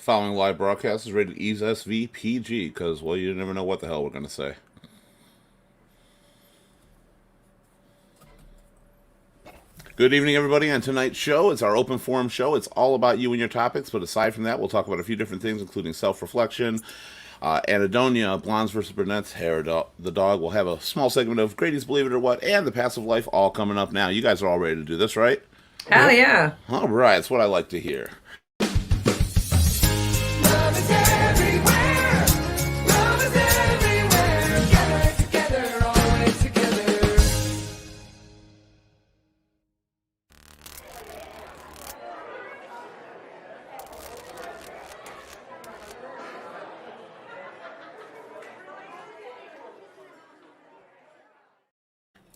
Following live broadcast is rated ESV PG because, well, you never know what the hell we're going to say. Good evening, everybody. On tonight's show, it's our open forum show. It's all about you and your topics, but aside from that, we'll talk about a few different things, including self-reflection, anhedonia, blondes versus brunettes, hair, the dog. We'll have a small segment of Grady's Believe It or What, and the passive life all coming up now. You guys are all ready to do this, right? Hell yeah. All right, that's what I like to hear. Love is everywhere. Love is everywhere. Together, always together.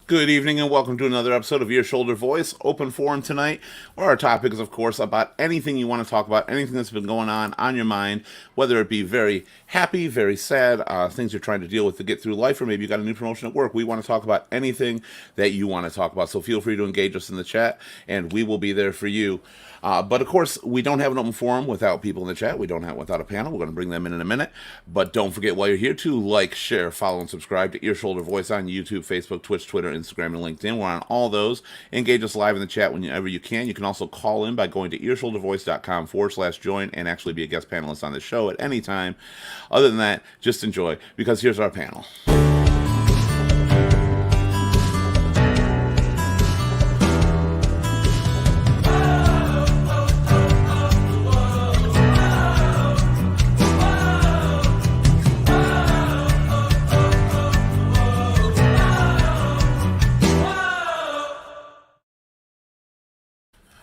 Good evening and welcome to another episode of Ear Shoulder Voice, open forum tonight, where our topic is, of course, about anything you want to talk about, anything that's been going on your mind, whether it be very happy, very sad, things you're trying to deal with to get through life, or maybe you got a new promotion at work. We want to talk about anything that you want to talk about, so feel free to engage us in the chat, and we will be there for you. But of course, we don't have an open forum without people in the chat. We don't have without a panel. We're going to bring them in a minute. But don't forget, while you're here, to like, share, follow, and subscribe to Ear Shoulder Voice on YouTube, Facebook, Twitch, Twitter, Instagram, and LinkedIn. We're on all those. Engage us live in the chat whenever you can. You can also call in by going to earshouldervoice.com/join and actually be a guest panelist on the show at any time. Other than that, just enjoy, because here's our panel.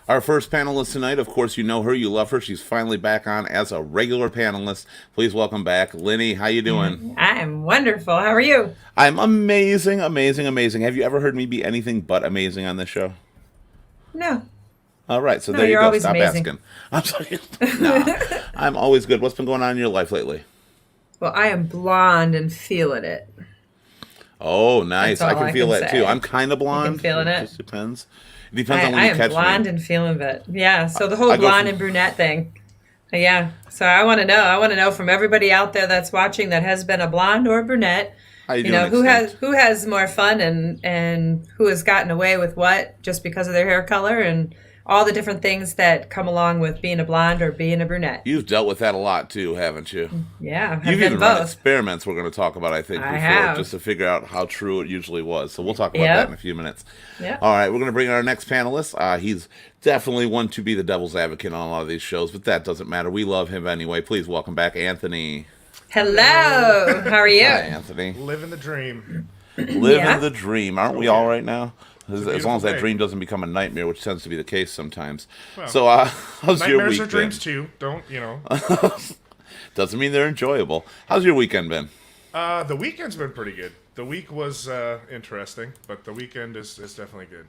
Our first panelist tonight, of course, you know her, you love her. She's finally back on as a regular panelist. Please welcome back Linny. How you doing? I'm wonderful. How are you? I'm amazing, amazing, amazing. Have you ever heard me be anything but amazing on this show? No. All right, so No, there you you're go. always Stop amazing. asking. I'm sorry. Nah, I'm always good. What's been going on in your life lately? Well, I am blonde and feeling it. Oh, nice. That's I all can I feel can that say. too. I'm kind of blonde. feeling it? Just depends. It depends on when I you am catch blonde me. and feeling it. Yeah. So the whole I go blonde from- and brunette thing. Yeah. So I want to know. I want to know from everybody out there that's watching that has been a blonde or a brunette. How you You doing, know who Extinct? has more fun and who has gotten away with what just because of their hair color and all the different things that come along with being a blonde or being a brunette. You've dealt with that a lot too, haven't you? Yeah, I've You've been even run both. experiments we're going to talk about, I think, I before, have. just to figure out how true it usually was. So we'll talk about Yep. that in a few minutes. Yep. All right, we're going to bring in our next panelist. He's definitely one to be the devil's advocate on a lot of these shows, but that doesn't matter. We love him anyway. Please welcome back Anthony. Hello. How are you? Hi, Anthony. Living the dream. Living Yeah. the dream. Aren't we all right now? As long as beautiful that day. dream doesn't become a nightmare, which tends to be the case sometimes. Well, So, how's your Nightmares week are been? dreams too. Don't, you know. Doesn't mean they're enjoyable. How's your weekend been? The weekend's been pretty good. The week was interesting, but the weekend is definitely good.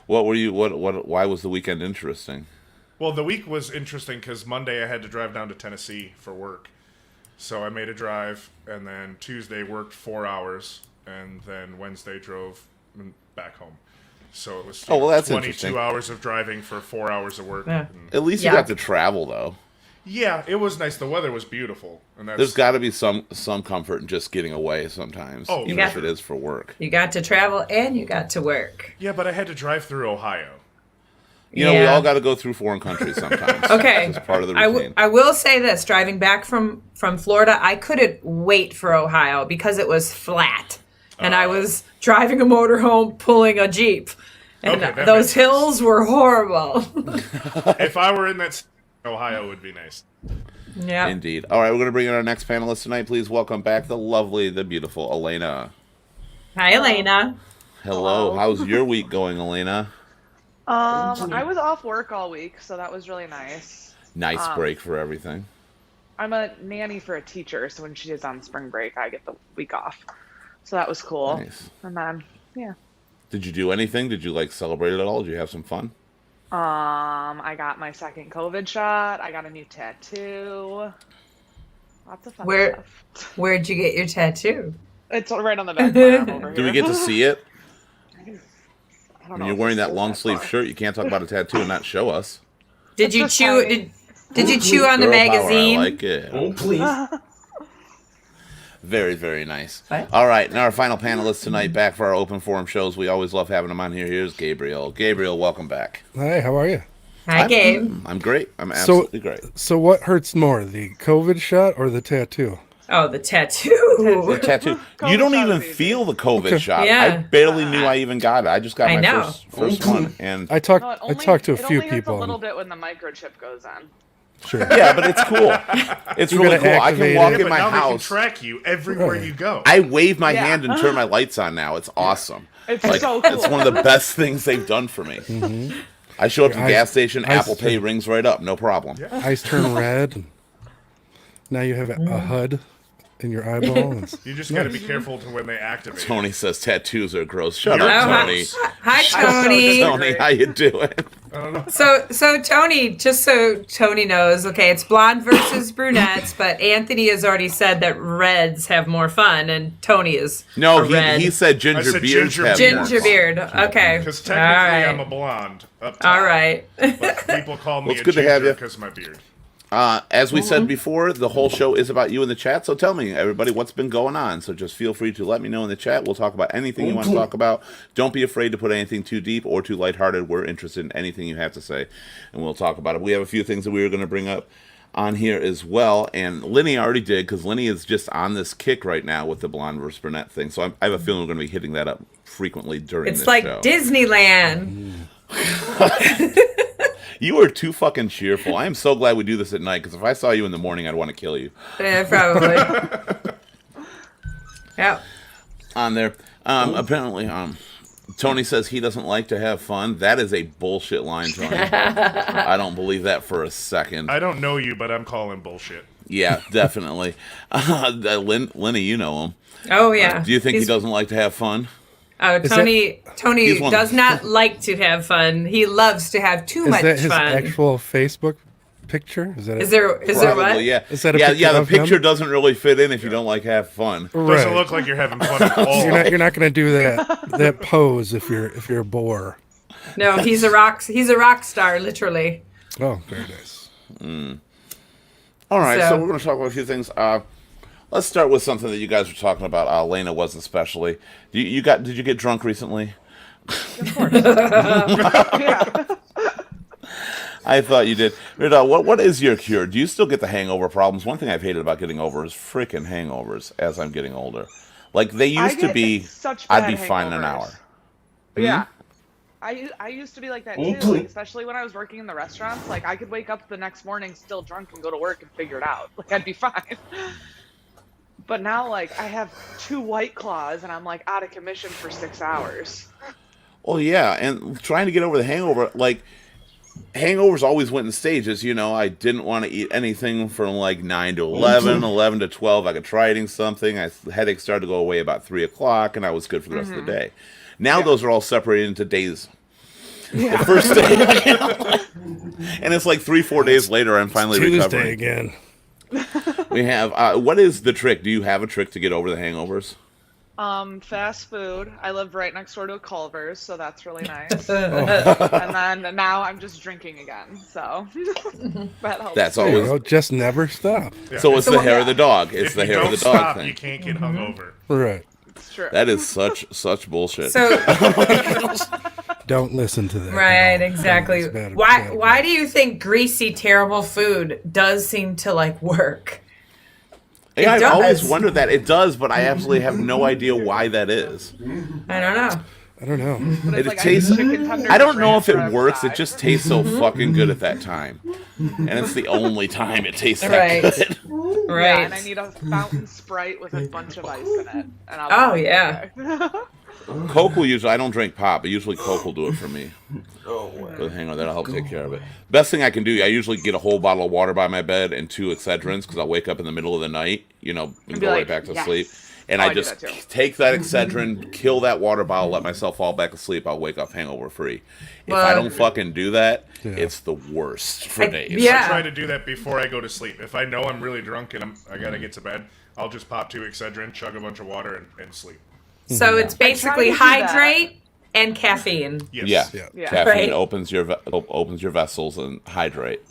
What were you? Why was the weekend interesting? Well, the week was interesting because Monday I had to drive down to Tennessee for work. So I made a drive, and then Tuesday worked 4 hours, and then Wednesday drove back home. So it was Oh, well, that's 22 interesting. hours of driving for 4 hours of work. Yeah. And- At least you Yeah. got to travel, though. yeah, it was nice. The weather was beautiful, and that's There's got to be some comfort in just getting away sometimes, Oh, even yeah. if it is for work. You got to travel and you got to work. yeah. But I had to drive through Ohio. You know, we Yeah. all got to go through foreign countries sometimes. Okay. It's part of the I routine. will say this, driving back from Florida, I couldn't wait for Ohio because it was flat. And I was driving a motorhome pulling a Jeep. And Okay, that those makes sense. hills were horrible. If I were in that, Ohio would be nice. Yeah. Indeed. All right, we're going to bring in our next panelist tonight. Please welcome back the lovely, the beautiful Elena. Hi, Elena. Hello. How's your week going, Elena? I was off work all week, so that was really nice. Nice break for everything. I'm a nanny for a teacher, so when she is on spring break, I get the week off. So that was cool. Nice. And then, yeah. Did you do anything? Did you celebrate it at all? Did you have some fun? I got my second COVID shot. I got a new tattoo. Lots of fun Where- stuff. Where'd you get your tattoo? It's right on the back of my arm over here. Do we get to see it? I don't When know you're if wearing this that goes long sleeve far. shirt, you can't talk about a tattoo and not show us. Did you just chew? tiny. Did you chew on the Girl power, magazine? I like it. Oh, please. Very, very nice. What? All right, now our final panelist tonight, back for our open forum shows. We always love having him on here. Here's Gabriel. Gabriel, welcome back. Hi, how are you? Hi, Gabe. I'm great. I'm absolutely great. So what hurts more, the COVID shot or the tattoo? Oh, the tattoo. Tattoo. COVID You don't shot even is easy. feel the COVID shot. Yeah. I barely knew I even got it. I just got I my know. first one, and I talked No, it I only, talked to a it few only hurts people. a little and- bit when the microchip goes in. Sure. yeah, but it's cool. It's You really gotta cool. I can activate walk it. Yeah, in but my now they can house. track you everywhere Right. you go. I wave my Yeah. hand and turn my lights on now. It's awesome. It's Like, so cool. it's one of the best things they've done for me. Mm-hmm. I show up to the I- gas station, I Apple Pay see. rings right up, no problem. Eyes turn red. And now you have a HUD in your eyeball. It's- You just got to be careful to when they activate. Tony says tattoos are gross. Shut You're up, Oh, Tony. hi, Tony. Tony, how you doing? So Tony, just so Tony knows, okay, it's blonde versus brunettes, but Anthony has already said that reds have more fun, and Tony is No, a red. he said ginger I said beards ginger have beard. more Ginger fun. beard. Okay. Because All technically right. I'm a blonde up top. All right. But people call me Well, it's a good to have ginger you. because of my beard. As we said before, the whole show is about you in the chat. So tell me, everybody, what's been going on. So just feel free to let me know in the chat. We'll talk about anything you want to talk about. Don't be afraid to put anything too deep or too lighthearted. We're interested in anything you have to say, and we'll talk about it. We have a few things that we were going to bring up on here as well, and Linny already did, because Linny is just on this kick right now with the blonde versus brunette thing. So I have a feeling we're going to be hitting that up frequently during It's this like show. Disneyland. You are too fucking cheerful. I am so glad we do this at night, because if I saw you in the morning, I'd want to kill you. Yeah, probably. Yeah. On there. Apparently, Tony says he doesn't like to have fun. That is a bullshit line, Tony. I don't believe that for a second. I don't know you, but I'm calling bullshit. Yeah, definitely. Lenny, you know him. Oh yeah. Do you think he He's- doesn't like to have fun? Oh, Tony He's one- does not like to have fun. He loves to have too Is much that his fun. actual Facebook picture? Is that Is there Probably, what? yeah. Is that a yeah, picture yeah, the of him? picture doesn't really fit in if you don't like have fun. Right. Doesn't look like you're having fun at all. You're not going to do that pose if you're a boar. No, he's a rock star, literally. Oh, very nice. All right, so So- we're going to talk about a few things. Let's start with something that you guys were talking about. Lena was especially. Did you get drunk recently? Yeah. I thought you did. What is your cure? Do you still get the hangover problems? One thing I've hated about getting over is freaking hangovers as I'm getting older. Like they I used to get be, such I'd bad be fine in an hangovers. hour. Yeah. I used to be like that too, like, especially when I was working in the restaurants. Like I could wake up the next morning still drunk and go to work and figure it out. Like I'd be fine. But now, like I have 2 White Claws and I'm like out of commission for 6 hours. Well, yeah, and trying to get over the hangover, like hangovers always went in stages. You know, I didn't want to eat anything from like 9 to 11, 11 to 12. I could try eating something. Headaches started to go away about 3 o'clock, and I was good for the rest of the day. Now those are all separated into days. The first day, and it's like 3-4 days later, I'm finally Tuesday recovering. again. We have. What is the trick? Do you have a trick to get over the hangovers? Fast food. I live right next door to a Culver's, so that's really nice. And then now I'm just drinking again, so that helps. That's There you always. go. Just never stop. So it's the hair of the dog. It's If the you hair of don't the dog stop, thing. you can't get hungover. Right. It's true. That is such bullshit. So Don't listen to that. right, No. exactly. It's bad- Why bad why advice. do you think greasy, terrible food does seem to like work? Yeah, I've does. always wondered that. It does, but I absolutely have no idea why that is. I don't know. I don't know. But it's It like, I tastes. eat chicken tenders I don't know and if it ranch works. It fries. just tastes so fucking good at that time, and it's the only time it tastes that Right. good. Right. Yeah, and I need a fountain Sprite with a bunch of ice in it. And Oh, yeah. Coke will usually. I don't drink pop, but usually Coke will do it for me. But hang on, that'll help take care of it. Best thing I can do. I usually get a whole bottle of water by my bed and 2 Excedrins because I'll wake up in the middle of the night, and be go right like, back to yes. sleep. And Oh, I I do just that too. take that Excedrin, kill that water bottle, let myself fall back asleep. I'll wake up hangover free. If I Well- don't fucking do that, Yeah. it's the worst for I- days. yeah. I try to do that before I go to sleep. If I know I'm really drunk and I gotta get to bed, I'll just pop 2 Excedrin, chug a bunch of water, and sleep. So it's basically to do that. hydrate and caffeine. Yes. Yeah. Yeah. Yeah. Caffeine Right. opens your vessels and hydrate.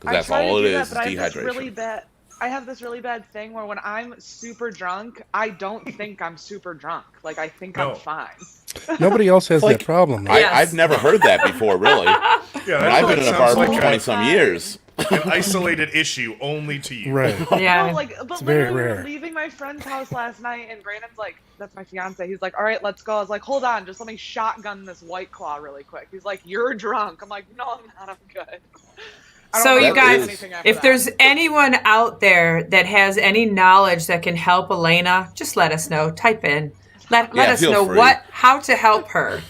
because that's try to all it do is. that, but Is I have this really dehydration. bad. I have this really bad thing where when I'm super drunk, I don't think I'm super drunk. Like I think No. I'm fine. Nobody else has Like, that problem. Though. Yes. I've never heard that before, really. Yeah, And I've been in a bar sounds for like 20 some years. an isolated issue only to you. Right. Yeah. No, like, but very literally, we rare. were leaving my friend's house last night, and Brandon's like, "That's my fiance." He's like, "All right, let's go." I was like, "Hold on, just let me shotgun this White Claw really quick." He's like, "You're drunk." I'm like, "No, I'm not. I'm good." I don't So wanna you do guys, anything after if that. there's anyone out there that has any knowledge that can help Elena, just let us know. Type in. Let Yeah, us feel know free. how to help her.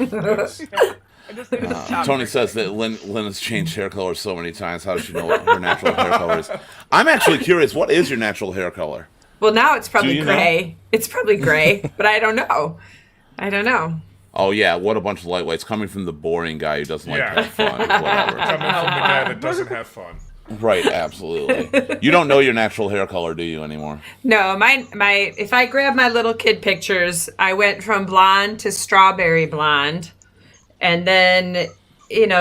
I just need to stop Tony drinking. says that Lynn has changed hair color so many times. How does she know what her natural hair color is? I'm actually curious. What is your natural hair color? Well, now it's Do probably you know? gray. It's probably gray, but I don't know. I don't know. Oh yeah, what a bunch of lightweights coming from the boring guy who doesn't like Yeah. to have fun. Whatever. Coming from the guy that doesn't have fun. Right, absolutely. You don't know your natural hair color, do you, anymore? No, my if I grab my little kid pictures, I went from blonde to strawberry blonde, and then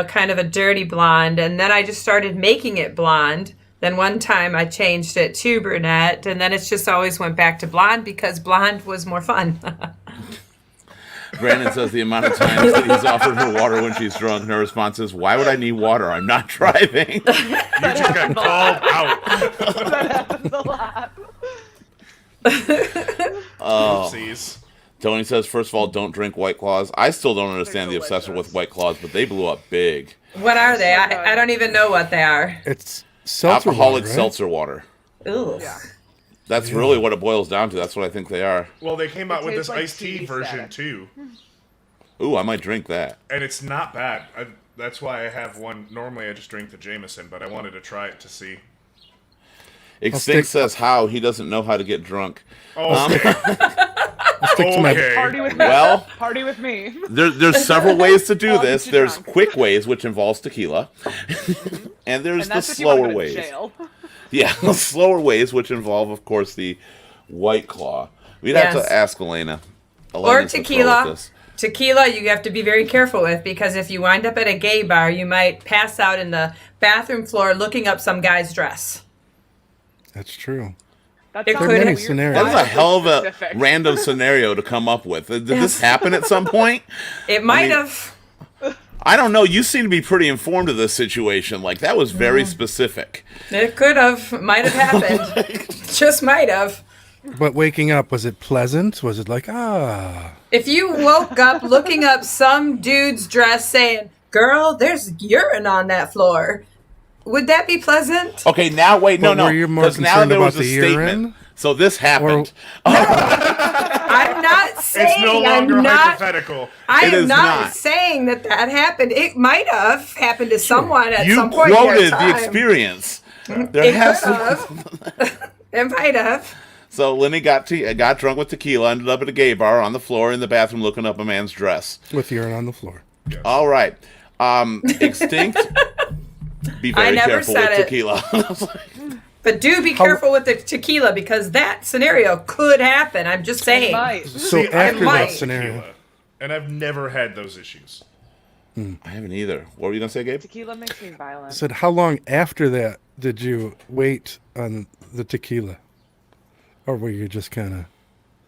kind of a dirty blonde, and then I just started making it blonde. Then one time I changed it to brunette, and then it's just always went back to blonde because blonde was more fun. Brandon says the amount of times that he's offered her water when she's drunk, and her response is, "Why would I need water? I'm not driving." You just got called out. That happens a lot. Oopsies. Tony says, first of all, don't drink White Claws. I still don't understand the obsession with delicious. White Claws, but they blew up big. What are they? So good. I don't even know what they are. It's seltzer Alcoholic water, right? seltzer water. Ooh. Yeah. That's really what it boils down to. That's what I think they are. Well, they came out with tastes this like iced tea tea version static. too, Ooh, I might drink that. and it's not bad. That's why I have one. Normally, I just drink the Jameson, but I wanted to try it to see. Extinct says how he doesn't know how to get drunk. Oh, Stick to my okay. Party with me. Well, Party with me. there's several ways to do Well, this. get There's drunk. quick ways, which involves tequila, and there's And the that's if you want to slower go to ways. jail. Yeah, the slower ways, which involve, of course, the White Claw. We'd have Yes. to ask Elena. Or Elena's the pro with tequila. this. Tequila, you have to be very careful with because if you wind up at a gay bar, you might pass out in the bathroom floor looking up some guy's dress. That's true. That It sounds could- like Many weird. scenarios. That was a Wildly hell of a specific. random scenario to come up with. Did this happen at some point? It might mean- have. I don't know. You seem to be pretty informed of this situation. Like, that was very specific. It could have. Might have happened. Just might have. But waking up, was it pleasant? Was it like, If you woke up looking up some dude's dress saying, "Girl, there's urine on that floor," would that be pleasant? Okay, now wait, But no, were you more 'cause now concerned there about was a the statement. urine? So this happened. I'm not saying. It's no longer I'm not. hypothetical. I It am is not, not. saying that happened. It might have happened to someone at You some point in their quoted time. the experience. There It has could to, have. It might have. so Lenny got drunk with tequila, ended up at a gay bar on the floor in the bathroom looking up a man's dress. with urine on the floor? All right. Extinct. Be I very never careful said with it. tequila. But do be careful with the tequila because that scenario could happen. I'm just saying. Might. So See, I after might. that love scenario, tequila, and I've never had those issues. I haven't either. What were you gonna say, Gabe? Tequila makes me I violent. said, how long after that did you wait on the tequila? Or were you just kind of...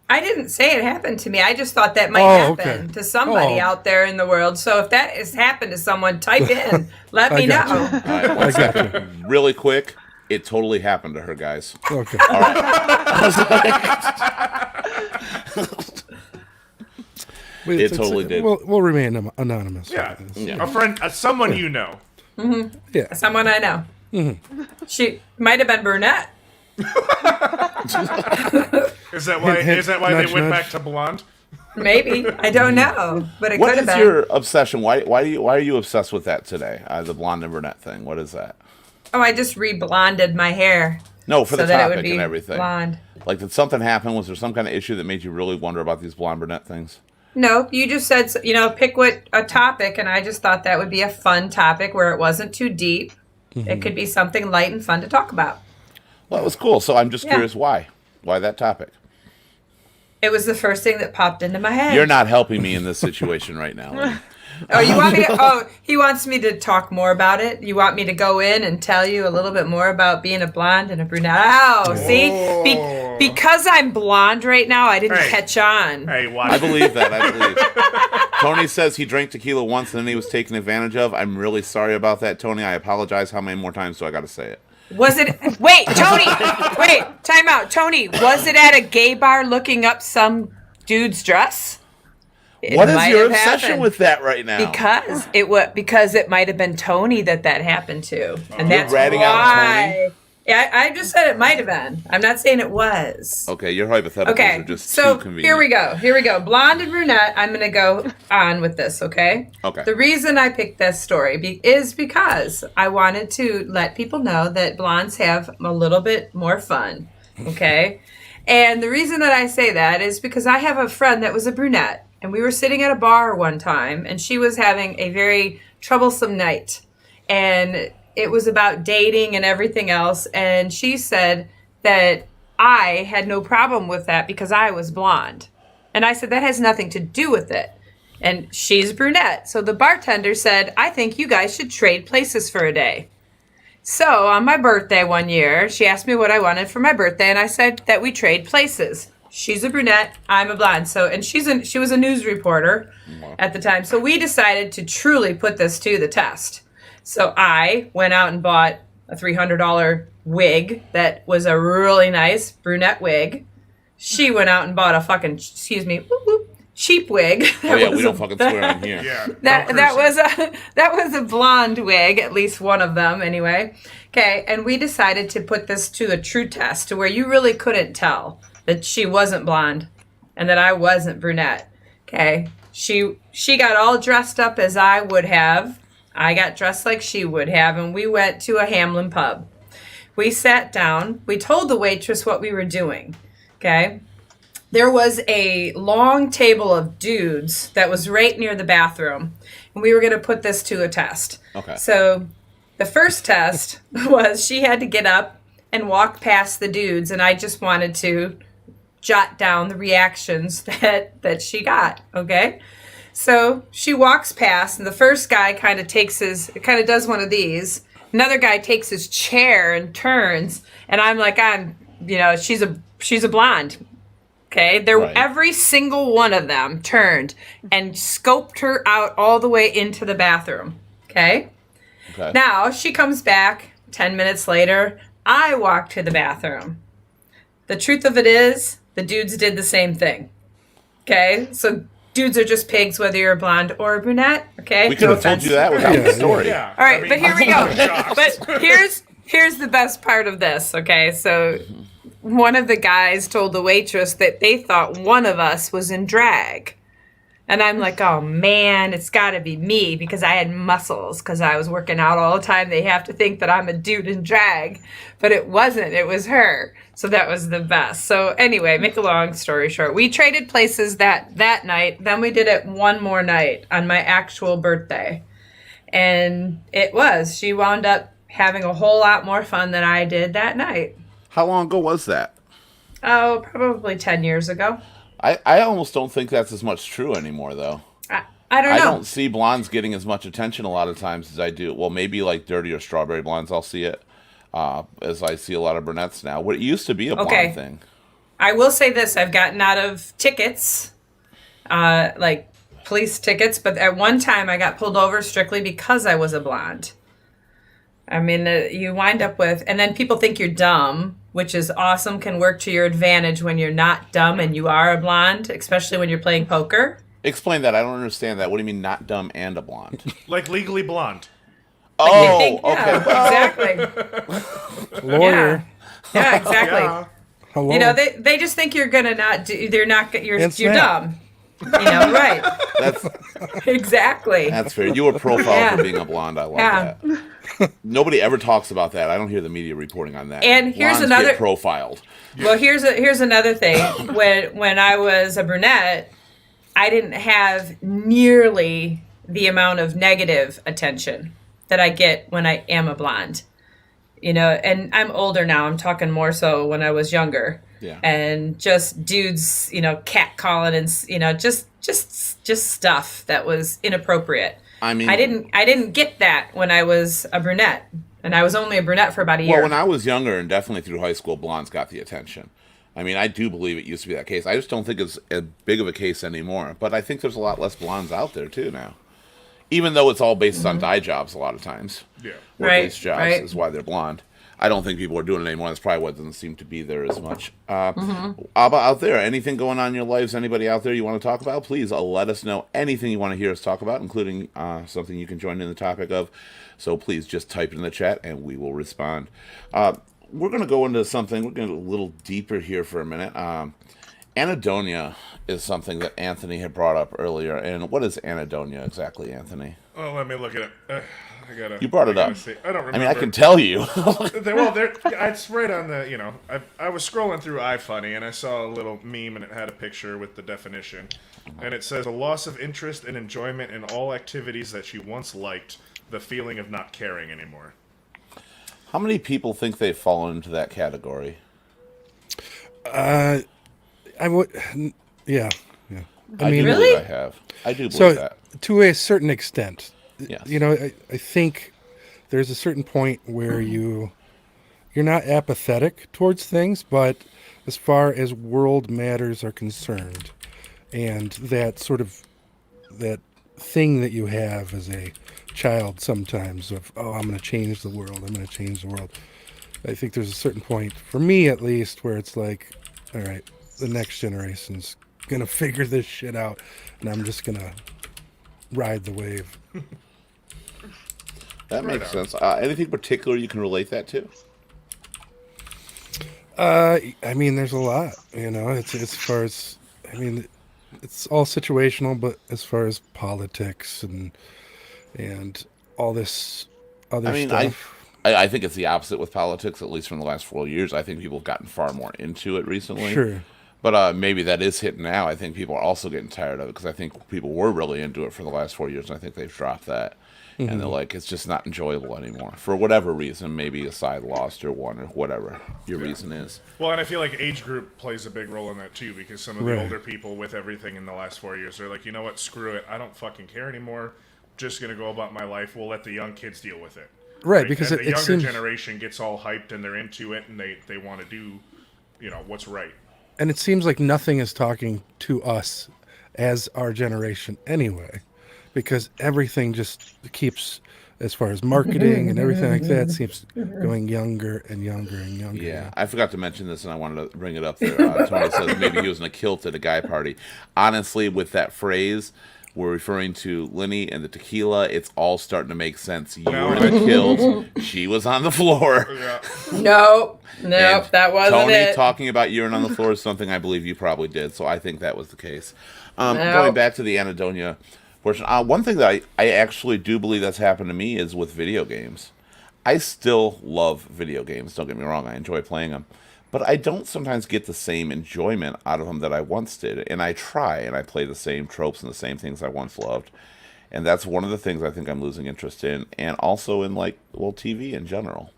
I didn't say it happened to me. I just thought that might Oh, happen okay. to somebody Oh. out there in the world. So if that has happened to someone, type in. Let me got know. All right, one I got second. you. Really quick. It totally happened to her, guys. Okay. It totally did. We'll remain anonymous. Yeah, Yeah. a friend, someone you know. Yeah. Someone I know. Mm-hmm. She might have been brunette. Is that why? Hint, hint, Is that why nudge, they went nudge. back to blonde? Maybe. I don't know. But it What could is have been. your obsession? Why are you obsessed with that today? The blonde and brunette thing. What is that? Oh, I just re-blonded my hair. No, for so the that it topic would be and everything. blonde. Like, did something happen? Was there some kind of issue that made you really wonder about these blonde brunette things? No, you just said, pick a topic, and I just thought that would be a fun topic where it wasn't too deep. Mm-hmm. It could be something light and fun to talk about. Well, it was cool. So I'm just Yeah. curious why. Why that topic? It was the first thing that popped into my head. You're not helping me in this situation right now. Oh, you want me to? Oh, he wants me to talk more about it. You want me to go in and tell you a little bit more about being a blonde and a brunette? Oh, see, because I'm blonde right now, I didn't Hey. catch on. Hey, watch. I believe that. I believe. Tony says he drank tequila once and then he was taken advantage of. I'm really sorry about that, Tony. I apologize. How many more times do I got to say it? Was it? Wait, Tony. Wait, time out, Tony. Was it at a gay bar looking up some dude's dress? It What is might your have obsession happened. with that right now? Because it might have been Tony that happened to, and You're that's ratting out why. Yeah, I just said it might have been. I'm not saying it was. Okay, your hypotheticals Okay, are just so too convenient. here we go. Here we go. Blonde and brunette. I'm going to go on with this, okay? Okay. The reason I picked this story is because I wanted to let people know that blondes have a little bit more fun, okay? And the reason that I say that is because I have a friend that was a brunette, and we were sitting at a bar one time, and she was having a very troublesome night. And it was about dating and everything else. And she said that I had no problem with that because I was blonde. And I said, that has nothing to do with it. And she's brunette. So the bartender said, I think you guys should trade places for a day. So on my birthday one year, she asked me what I wanted for my birthday. And I said that we trade places. She's a brunette, I'm a blonde. So, and she was a news reporter at the time. So we decided to truly put this to the test. So I went out and bought a $300 wig that was a really nice brunette wig. She went out and bought a fucking, cheap wig. Oh yeah, we don't fucking swear on here. Yeah. That was a blonde wig, at least one of them anyway. Okay, and we decided to put this to a true test to where you really couldn't tell that she wasn't blonde and that I wasn't brunette. Okay, she got all dressed up as I would have. I got dressed like she would have, and we went to a Hamlin pub. We sat down. We told the waitress what we were doing. Okay. There was a long table of dudes that was right near the bathroom, and we were going to put this to a test. Okay. So the first test was she had to get up and walk past the dudes, and I just wanted to jot down the reactions that she got. Okay. So she walks past, and the first guy kind of does one of these. Another guy takes his chair and turns, and I'm like, she's a blonde. Okay, Right. Every single one of them turned and scoped her out all the way into the bathroom. Okay. Okay. Now she comes back 10 minutes later. I walk to the bathroom. The truth of it is, the dudes did the same thing. Okay, so dudes are just pigs, whether you're a blonde or a brunette. Okay, We could have told you that without the story. Yeah. All right, I mean, but here we I'm go. shocked. But here's the best part of this. Okay, so one of the guys told the waitress that they thought one of us was in drag. And I'm like, oh man, it's got to be me because I had muscles because I was working out all the time. They have to think that I'm a dude in drag, but it wasn't. It was her. So that was the best. So anyway, make a long story short, we traded places that night. Then we did it one more night on my actual birthday. And she wound up having a whole lot more fun than I did that night. How long ago was that? Oh, probably 10 years ago. I almost don't think that's as much true anymore, though. I don't know. I don't see blondes getting as much attention a lot of times as I do. Well, maybe like dirty or strawberry blondes, I'll see it. As I see a lot of brunettes now. What it used to be a blonde thing. I will say this. I've gotten out of tickets, like police tickets, but at one time I got pulled over strictly because I was a blonde. I mean, you wind up with, and then people think you're dumb, which is awesome, can work to your advantage when you're not dumb and you are a blonde, especially when you're playing poker. Explain that. I don't understand that. What do you mean not dumb and a blonde? Like Legally Blonde. Oh, Yeah, okay. exactly. Lawyer. Yeah, exactly. Yeah. Hello. You know, they just think you're gonna not do. They're not. You're And you're snap. dumb. You know, right? That's Exactly. that's fair. You were profiled Yeah. for being a blonde. I love Yeah. that. Nobody ever talks about that. I don't hear the media reporting on that. And here's Blondes another- get profiled. Well, here's another thing. When I was a brunette, I didn't have nearly the amount of negative attention that I get when I am a blonde. you know, and I'm older now. I'm talking more so when I was younger. Yeah. And just dudes, you know, catcalling and you know, just stuff that was inappropriate. I mean, I didn't get that when I was a brunette, and I was only a brunette for about a year. well, when I was younger and definitely through high school, blondes got the attention. I mean, I do believe it used to be that case. I just don't think it's as big of a case anymore. But I think there's a lot less blondes out there too now. Even though it's all based on dye jobs a lot of times. Yeah. Work-based Right, jobs right. is why they're blonde. I don't think people are doing it anymore. That's probably what doesn't seem to be there as much. How about out there? Anything going on in your lives? Anybody out there you want to talk about? Please let us know anything you want to hear us talk about, including something you can join in the topic of. So please just type it in the chat and we will respond. We're going to go into something. We're going to go a little deeper here for a minute. Anhedonia is something that Anthony had brought up earlier. And what is anhedonia exactly, Anthony? Oh, let me look at it. I gotta. You brought it I gotta up. see. I don't remember. I mean, I can tell you. It's right on the. You know, I was scrolling through iFunny and I saw a little meme and it had a picture with the definition, and it says a loss of interest and enjoyment in all activities that you once liked, the feeling of not caring anymore. How many people think they've fallen into that category? I would, yeah. I mean, do Really? believe I have. I do believe so that. to a certain extent, Yes. you know, I think there's a certain point where you're not apathetic towards things, but as far as world matters are concerned, and that sort of that thing that you have as a child sometimes of, oh, I'm going to change the world, I'm going to change the world. I think there's a certain point, for me at least, where it's like, all right, the next generation's going to figure this shit out, and I'm just going to ride the wave. That Right makes on. sense. Anything particular you can relate that to? I mean, there's a lot, you know, it's as far as, I mean, it's all situational, but as far as politics and all this other I mean, stuff. I think it's the opposite with politics, at least from the last 4 years. I think people have gotten far more into it recently. Sure. But maybe that is hitting now. I think people are also getting tired of it because I think people were really into it for the last 4 years, and I think they've dropped that. And they're like, it's just not enjoyable anymore. For whatever reason, maybe a side lost or won or whatever your reason is. Well, and I feel like age group plays a big role in that too, because some of the Right. older people with everything in the last 4 years, they're like, you know what, screw it, I don't fucking care anymore. Just gonna go about my life. We'll let the young kids deal with it. Right, Like, because and it the younger seems, generation gets all hyped and they're into it and they want to do, you know, what's right. and it seems like nothing is talking to us as our generation anyway, because everything just keeps, as far as marketing and everything like that, seems going younger and younger and younger. Yeah, I forgot to mention this, and I wanted to bring it up there. Tony says maybe he was in a kilt at a guy party. Honestly, with that phrase, we're referring to Lenny and the tequila. It's all starting to make sense. You were in a kilt. She was on the floor. Yeah. Nope, And that wasn't Tony it. talking about urine on the floor is something I believe you probably did, so I think that was the case. No. Going back to the anhedonia portion, one thing that I actually do believe that's happened to me is with video games. I still love video games, don't get me wrong, I enjoy playing them. But I don't sometimes get the same enjoyment out of them that I once did. And I try, and I play the same tropes and the same things I once loved. And that's one of the things I think I'm losing interest in. And also in, like, well, TV in general.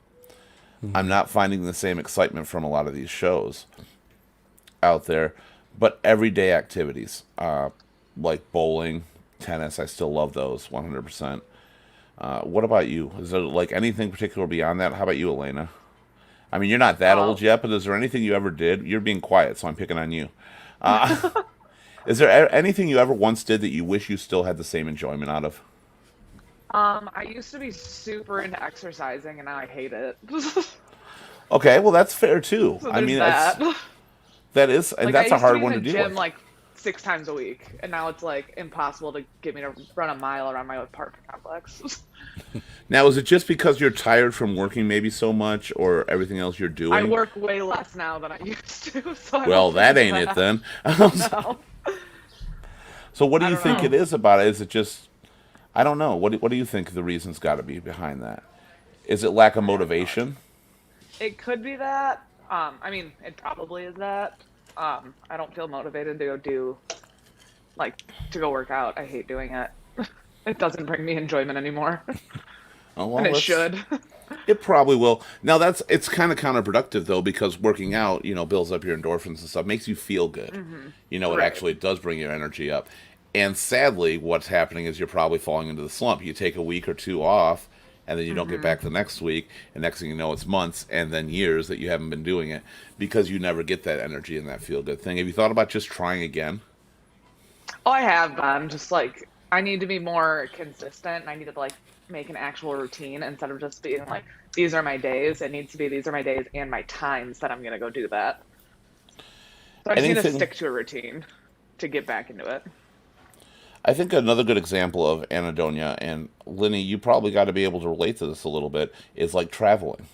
I'm not finding the same excitement from a lot of these shows out there. But everyday activities, like bowling, tennis, I still love those 100%. What about you? Is there, like, anything particular beyond that? How about you, Elena? I mean, you're not that old yet, but is there anything you ever did? You're being quiet, so I'm picking on you. Is there anything you ever once did that you wish you still had the same enjoyment out of? I used to be super into exercising, and now I hate it. Okay, well, that's fair, too. So I mean, there's that is, and Like, that's I a used hard to be one in to the deal gym with. like 6 times a week, and now it's like impossible to get me to run a mile around my apartment complex. Now, is it just because you're tired from working maybe so much, or everything else you're doing? I work way less now than I used to. So I Well, don't that think ain't it's it then. No. So what do I you don't think know. it is about it? Is it just, I don't know. What do you think the reason's got to be behind that? Is it lack of motivation? It could be that. I mean, it probably is that. I don't feel motivated to go work out. I hate doing it. It doesn't bring me enjoyment anymore, Oh, well, and it let's- should. It probably will. Now it's kind of counterproductive though, because working out, builds up your endorphins and stuff, makes you feel good. It Right. actually does bring your energy up. And sadly, what's happening is you're probably falling into the slump. You take a week or two off, and then you don't get back the next week, and next thing you know, it's months and then years that you haven't been doing it because you never get that energy and that feel good thing. Have you thought about just trying again? Oh, I have been. Just like I need to be more consistent, and I need to like make an actual routine instead of just being like, these are my days. It needs to be these are my days and my times that I'm gonna go do that. So I just need to Anything- stick to a routine to get back into it. I think another good example of anhedonia, and Linny, you probably got to be able to relate to this a little bit, is like traveling.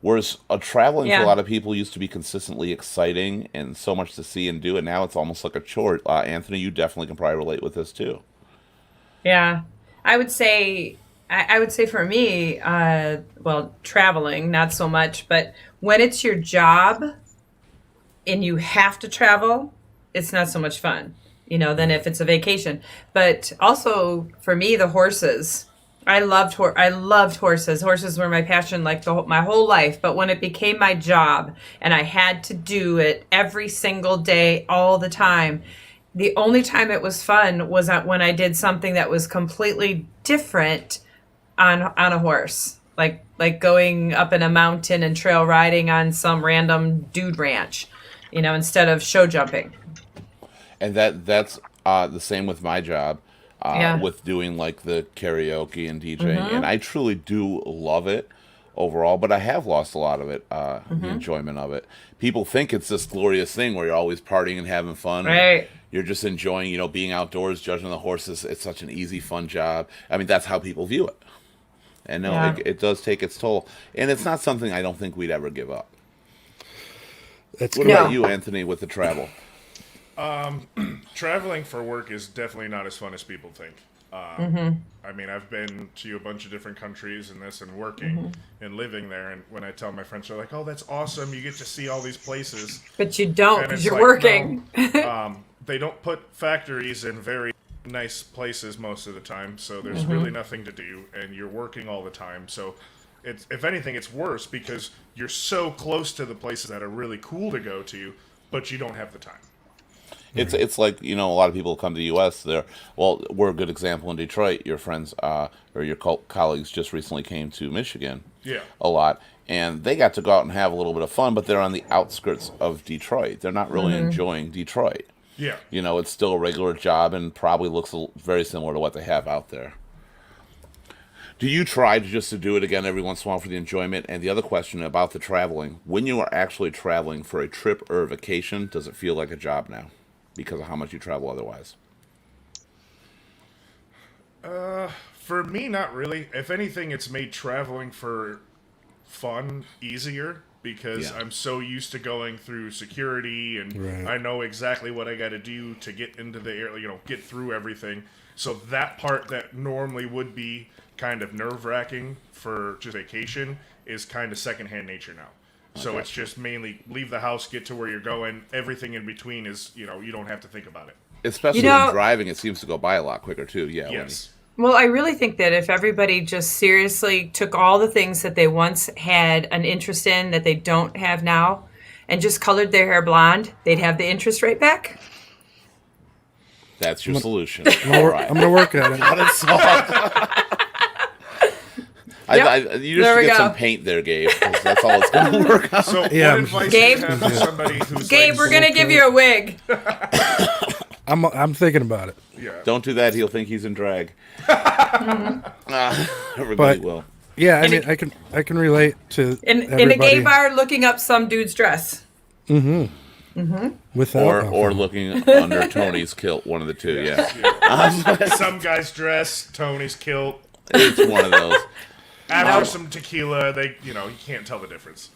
Whereas traveling for a Yeah. lot of people used to be consistently exciting and so much to see and do, and now it's almost like a chore. Anthony, you definitely can probably relate with this too. Yeah, I would say I would say for me, well, traveling not so much, but when it's your job and you have to travel, it's not so much fun, than if it's a vacation. But also for me, the horses. I loved horses. Horses were my passion like my whole life. But when it became my job and I had to do it every single day, all the time, the only time it was fun was when I did something that was completely different on a horse, like going up in a mountain and trail riding on some random dude ranch, instead of show jumping. And that's the same with my job, Yeah. with doing like the karaoke and DJing, and I truly do love it overall. But I have lost a lot of it, the enjoyment of it. People think it's this glorious thing where you're always partying and having fun. Right. You're just enjoying, being outdoors, judging the horses. It's such an easy, fun job. I mean, that's how people view it. And no, Yeah. it does take its toll, and it's not something I don't think we'd ever give up. That's What No. about you, Anthony, with the travel? Traveling for work is definitely not as fun as people think. I mean, I've been to a bunch of different countries and this and working and living there. And when I tell my friends, they're like, oh, that's awesome. You get to see all these places. But you don't And because it's you're like, working. no. They don't put factories in very nice places most of the time. So there's really nothing to do. And you're working all the time. So it's, if anything, it's worse because you're so close to the places that are really cool to go to, but you don't have the time. It's like, a lot of people come to the U.S. We're a good example in Detroit. Your friends or your colleagues just recently came to Michigan Yeah. a lot, and they got to go out and have a little bit of fun, but they're on the outskirts of Detroit. They're not really enjoying Detroit. Yeah. It's still a regular job and probably looks very similar to what they have out there. Do you try to do it again every once in a while for the enjoyment? And the other question about the traveling, when you are actually traveling for a trip or a vacation, does it feel like a job now? Because of how much you travel otherwise. For me, not really. If anything, it's made traveling for fun easier because Yeah. I'm so used to going through security and Right. I know exactly what I got to do to get into the air, get through everything. So that part that normally would be kind of nerve-wracking for just vacation is kind of secondhand nature now. So it's just mainly leave the house, get to where you're going. Everything in between is, you don't have to think about it. Especially when driving, it seems to go by a lot quicker too. Yeah. Yes. Well, I really think that if everybody just seriously took all the things that they once had an interest in that they don't have now and just colored their hair blonde, they'd have the interest rate back. That's your solution. I'm All gonna right. work at it. Got it solved. You just There we get go. some paint there, Gabe. 'Cause that's all it's going to work on. So Yeah. what advice Gabe? do you have for somebody who's Gabe, like, we're going to give you a wig. I'm thinking about it. yeah. Don't do that. He'll think he's in drag. Everybody But- will. Yeah, I In mean, a- I can relate to In a everybody gay bar looking up some dude's dress. without Or alcohol. looking under Tony's kilt. One of the two. Yeah. Some guy's dress, Tony's kilt. It's one of those. After some tequila, you can't tell the difference.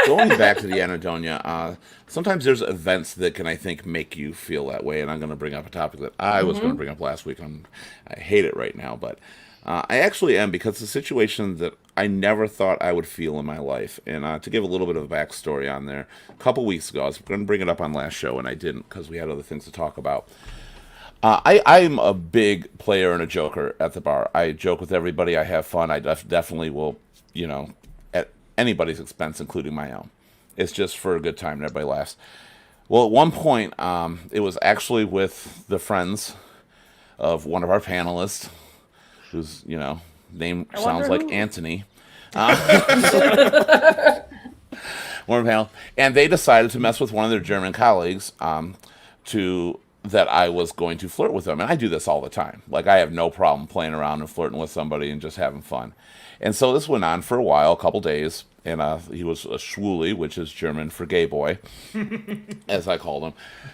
Going back to the anhedonia, sometimes there's events that can, I think, make you feel that way. And I'm going to bring up a topic that I was going to bring up last week. I hate it right now, but I actually am, because it's a situation that I never thought I would feel in my life. And to give a little bit of a backstory on there, a couple weeks ago, I was going to bring it up on last show, and I didn't because we had other things to talk about. I'm a big player and a joker at the bar. I joke with everybody. I have fun. I definitely will, at anybody's expense, including my own. It's just for a good time and everybody laughs. Well, at one point, it was actually with the friends of one of our panelists, whose, name sounds like Anthony. One panel, and they decided to mess with one of their German colleagues that I was going to flirt with them. And I do this all the time. Like, I have no problem playing around and flirting with somebody and just having fun. And so this went on for a while, a couple days, and he was a Schwuli, which is German for gay boy, as I called him.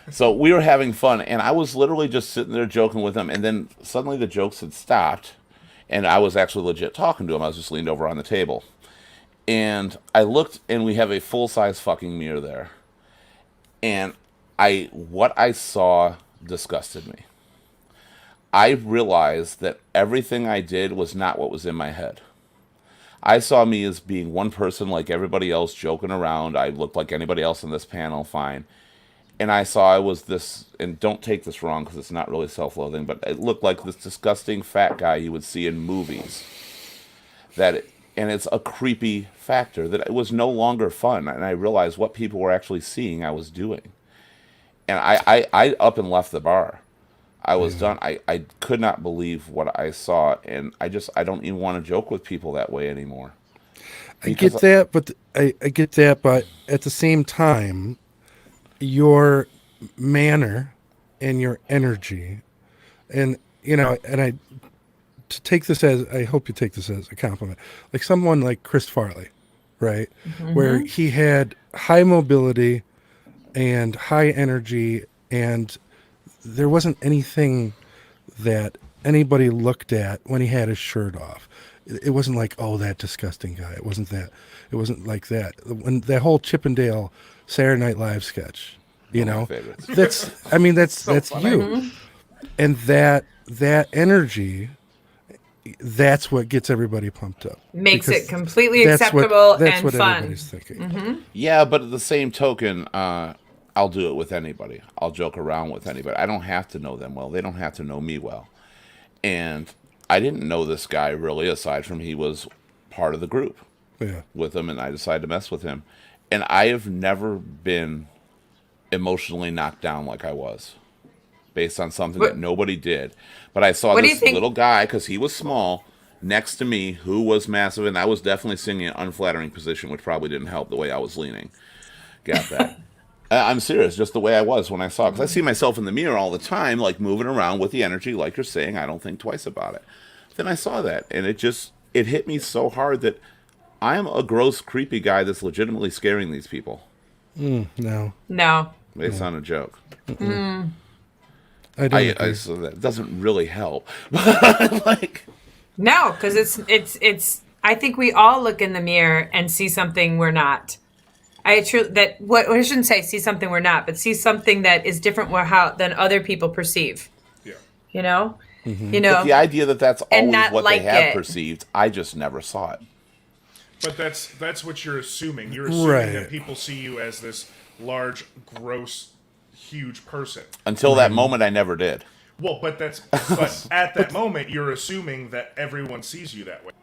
So we were having fun, and I was literally just sitting there joking with him, and then suddenly the jokes had stopped, and I was actually legit talking to him. I was just leaned over on the table. And I looked, and we have a full-size fucking mirror there. And what I saw disgusted me. I realized that everything I did was not what was in my head. I saw me as being one person like everybody else, joking around. I looked like anybody else in this panel, fine. And I saw I was this, and don't take this wrong because it's not really self-loathing, but it looked like this disgusting fat guy you would see in movies. And it's a creepy factor that it was no longer fun. And I realized what people were actually seeing I was doing. And I up and left the bar. I was done. I could not believe what I saw. And I don't even want to joke with people that way anymore. I get that, but I get that, but at the same time, your manner and your energy, and to take this as, I hope you take this as a compliment, like someone like Chris Farley, right? Where he had high mobility and high energy, and there wasn't anything that anybody looked at when he had his shirt off. It wasn't like, oh, that disgusting guy. It wasn't that. It wasn't like that. When that whole Chippendale Saturday Night Live sketch, My favorites. that's you, and that energy. That's what gets everybody pumped up. Makes Because it completely that's acceptable that's and what fun. everybody's thinking. Yeah, but at the same token, I'll do it with anybody. I'll joke around with anybody. I don't have to know them well. They don't have to know me well. And I didn't know this guy really, aside from he was part of the group Yeah. with him, and I decided to mess with him. And I have never been emotionally knocked down like I was, based on something that nobody did. But I saw What do you this think- little guy, because he was small, next to me, who was massive, and I was definitely sitting in an unflattering position, which probably didn't help the way I was leaning. Got that. I'm serious, just the way I was when I saw it. Because I see myself in the mirror all the time, like moving around with the energy, like you're saying. I don't think twice about it. Then I saw that, and it hit me so hard that I'm a gross, creepy guy that's legitimately scaring these people No, No. based on a joke. I don't. agree. So that doesn't really help. Like, No, because it's. I think we all look in the mirror and see something we're not. I shouldn't say see something we're not, but see something that is different than other people perceive. Yeah. You know, but the idea that that's And always not what like they have it. perceived, I just never saw it. But that's what you're assuming. You're assuming Right. that people see you as this large, gross, huge person. Until that moment, I never did. Well, but at that moment, you're assuming that everyone sees you that way.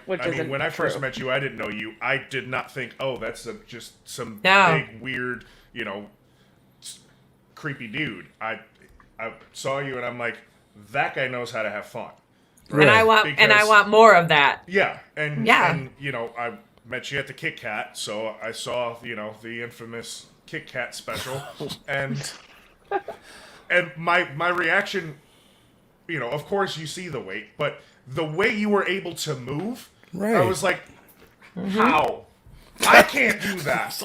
Which I mean, isn't when I first true. met you, I didn't know you. I did not think, oh, that's just some No. big, weird, creepy dude. I saw you, and I'm like, that guy knows how to have fun. and I Because- want more of that. Yeah, and Yeah. I met you at the Kit Kat, so I saw the infamous Kit Kat special, and my reaction, of course you see the weight, but the way you were able to move, I Right. was like, how? I can't do that.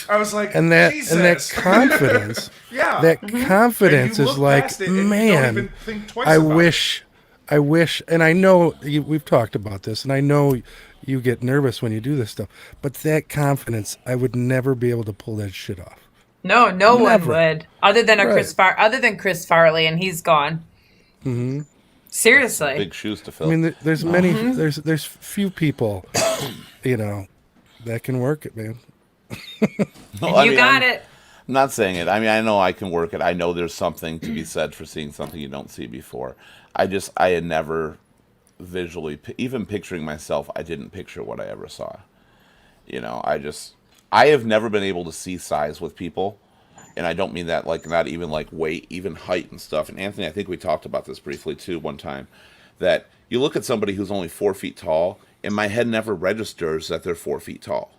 I was like, and that Jesus. confidence, Yeah. that Mm-hmm. confidence And you is look like, past it and you don't man, even think twice I about it. wish, and I know we've talked about this, and I know you get nervous when you do this stuff, but that confidence, I would never be able to pull that shit off. No, no one Never. would, other than Right. other than Chris Farley, and he's gone. Mm-hmm. Seriously, Big shoes to fill. I mean, there's many, Mm-hmm. there's few people, that can work it, man. No, I you mean, got it. I'm not saying it. I mean, I know I can work it. I know there's something to be said for seeing something you don't see before. I had never visually, even picturing myself, I didn't picture what I ever saw. I have never been able to see size with people. And I don't mean that like not even like weight, even height and stuff. And Anthony, I think we talked about this briefly too one time, that you look at somebody who's only 4 feet tall, and my head never registers that they're 4 feet tall.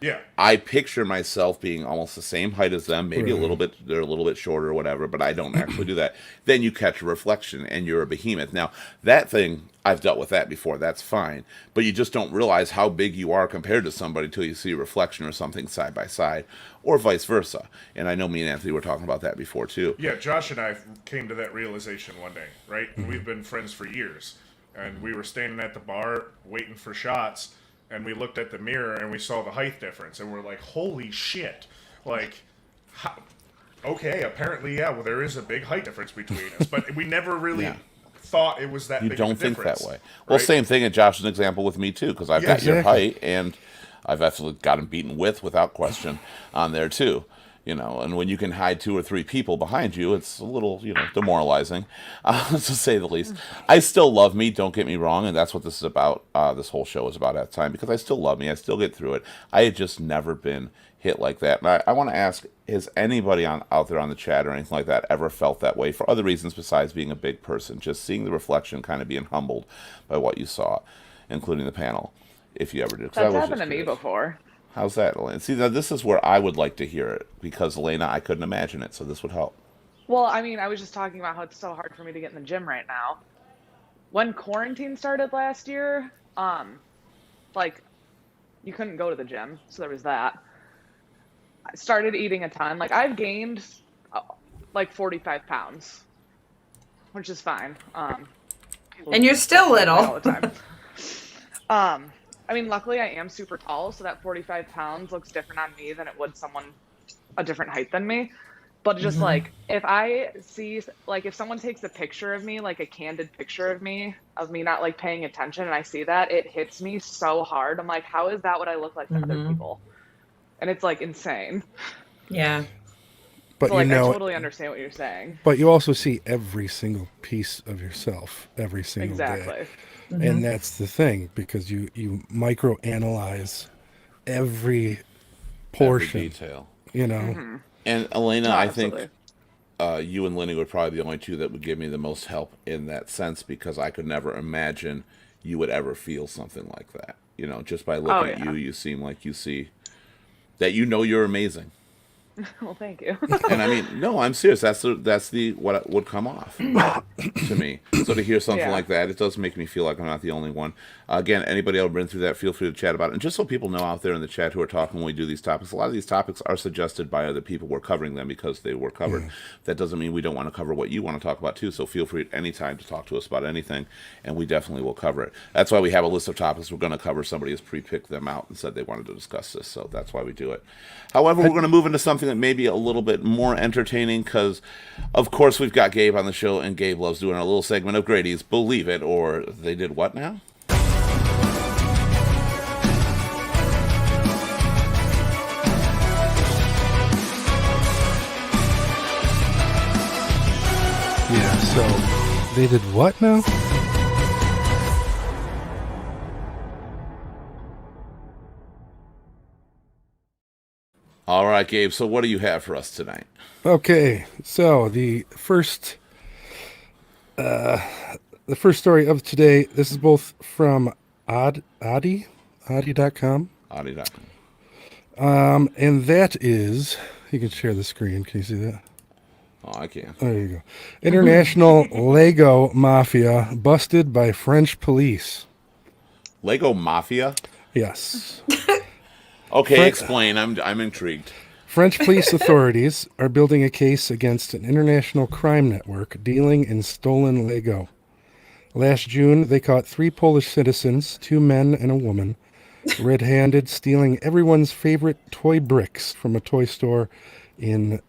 Yeah. I picture myself being almost the same height as them, maybe a little bit, they're a little bit shorter or whatever, but I don't actually do that. Then you catch a reflection and you're a behemoth. Now, that thing, I've dealt with that before, that's fine, but you just don't realize how big you are compared to somebody till you see a reflection or something side by side, or vice versa. And I know me and Anthony were talking about that before too. Yeah, Josh and I came to that realization one day, right? We've been friends for years, and we were standing at the bar waiting for shots, and we looked at the mirror and we saw the height difference, and we're like, holy shit. Like, how? Okay, apparently, yeah, well, there is a big height difference between us, but we never really Yeah. thought it was that You big don't of a think difference. that way. Well, right? same thing at Josh's example with me too, because I've Yeah, got your exactly. height, and I've absolutely got him beaten without question on there too. And when you can hide 2 or 3 people behind you, it's a little, demoralizing, to say the least. I still love me, don't get me wrong, and that's what this is about. This whole show is about at the time, because I still love me, I still get through it. I had just never been hit like that. And I want to ask, has anybody out there on the chat or anything like that ever felt that way for other reasons besides being a big person, just seeing the reflection, kind of being humbled by what you saw, including the panel, if you ever did? 'Cause I That's was happened just to me curious. before. How's that, Elena? See, now this is where I would like to hear it, because Elena, I couldn't imagine it, so this would help. Well, I mean, I was just talking about how it's so hard for me to get in the gym right now. When quarantine started last year, like, you couldn't go to the gym, so there was that. I started eating a ton. Like, I've gained like 45 pounds, which is fine. And you're still all little. the time. I mean, luckily I am super tall, so that 45 pounds looks different on me than it would someone a different height than me. But just like, if I see, like, if someone takes a picture of me, like a candid picture of me not like paying attention, and I see that, it hits me so hard. I'm like, how is that what I look like to other people? And it's like insane. Yeah. But So like, I you know, totally understand what you're saying. but you also see every single piece of yourself every single Exactly. day. And that's the thing, because you micro analyze every portion, Every detail. you know. And Elena, No, I think absolutely. you and Lenny were probably the only two that would give me the most help in that sense, because I could never imagine you would ever feel something like that. Just by looking at yeah. you see that you're amazing. Well, thank you. And I mean, no, I'm serious. That's what would come off to me. So to hear something Yeah. like that, it does make me feel like I'm not the only one. Again, anybody else been through that, feel free to chat about it. And just so people know out there in the chat who are talking when we do these topics, a lot of these topics are suggested by other people. We're covering them because they were covered. That doesn't mean we don't want to cover what you want to talk about too. So feel free at any time to talk to us about anything, and we definitely will cover it. That's why we have a list of topics we're going to cover. Somebody has pre-picked them out and said they wanted to discuss this, so that's why we do it. However, we're going to move into something that may be a little bit more entertaining, because, of course, we've got Gabe on the show, and Gabe loves doing our little segment of Grady's Believe It, or they did what now? Yeah, so they did what now? All right, Gabe, so what do you have for us tonight? Okay, so the first story of today, this is both from Audi.com, Audi.com. and that is, you can share the screen, can you see that? Oh, I can. There you go. International Lego Mafia busted by French police. Lego Mafia? Yes. Okay, Fran- explain. I'm intrigued. French police authorities are building a case against an international crime network dealing in stolen Lego. Last June, they caught 3 Polish citizens, 2 men and a woman, red-handed, stealing everyone's favorite toy bricks from a toy store in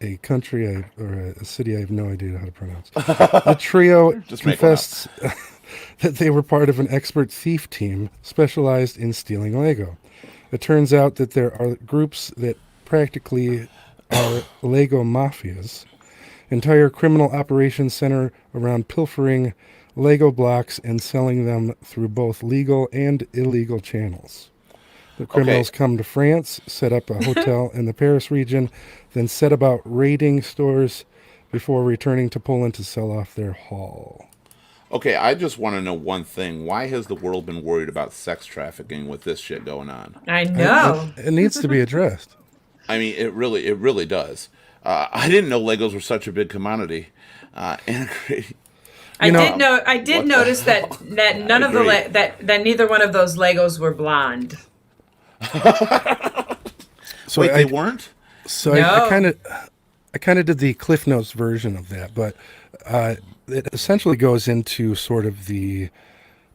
a country or a city I have no idea how to pronounce. The trio Just make one up. confessed that they were part of an expert thief team specialized in stealing Lego. It turns out that there are groups that practically are Lego mafias. Entire criminal operations center around pilfering Lego blocks and selling them through both legal and illegal channels. The criminals come to France, set up a hotel in the Paris region, then set about raiding stores before returning to Poland to sell off their haul. Okay, I just want to know one thing. Why has the world been worried about sex trafficking with this shit going on? I know. It needs to be addressed. I mean, it really does. I didn't know Legos were such a big commodity. And I did notice that none of the agree. that neither one of those Legos were blonde. So wait, I, they weren't? so No. I kind of did the Cliff Notes version of that, but it essentially goes into sort of the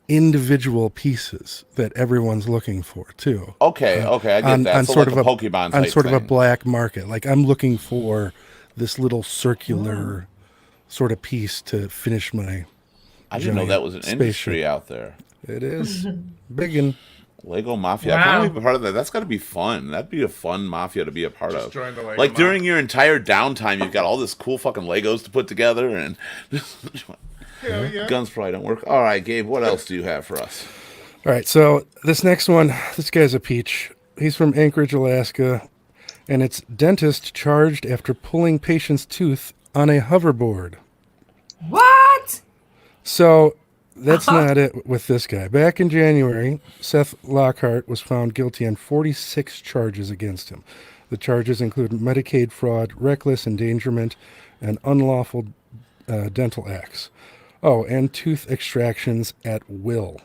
individual pieces that everyone's looking for too. Okay, I get that. So sort like of a Pokemon on type sort of a thing. black market. Like I'm looking for this little circular sort of piece to finish my. I didn't know giant that was an industry spaceship. out there. It is biggin. Lego Mafia. I Wow. want to be a part of that. That's got to be fun. That'd be a fun mafia to be a part Just of. join the Lego Like Mafia. during your entire downtime, you've got all this cool fucking Legos to put together, and Hell yeah. guns probably don't work. All right, Gabe, what else do you have for us? All right, so this next one, this guy's a peach. He's from Anchorage, Alaska, and it's dentist charged after pulling patient's tooth on a hoverboard. What? So that's not it with this guy. Back in January, Seth Lockhart was found guilty on 46 charges against him. The charges include Medicaid fraud, reckless endangerment, and unlawful dental acts. Oh, and tooth extractions at will.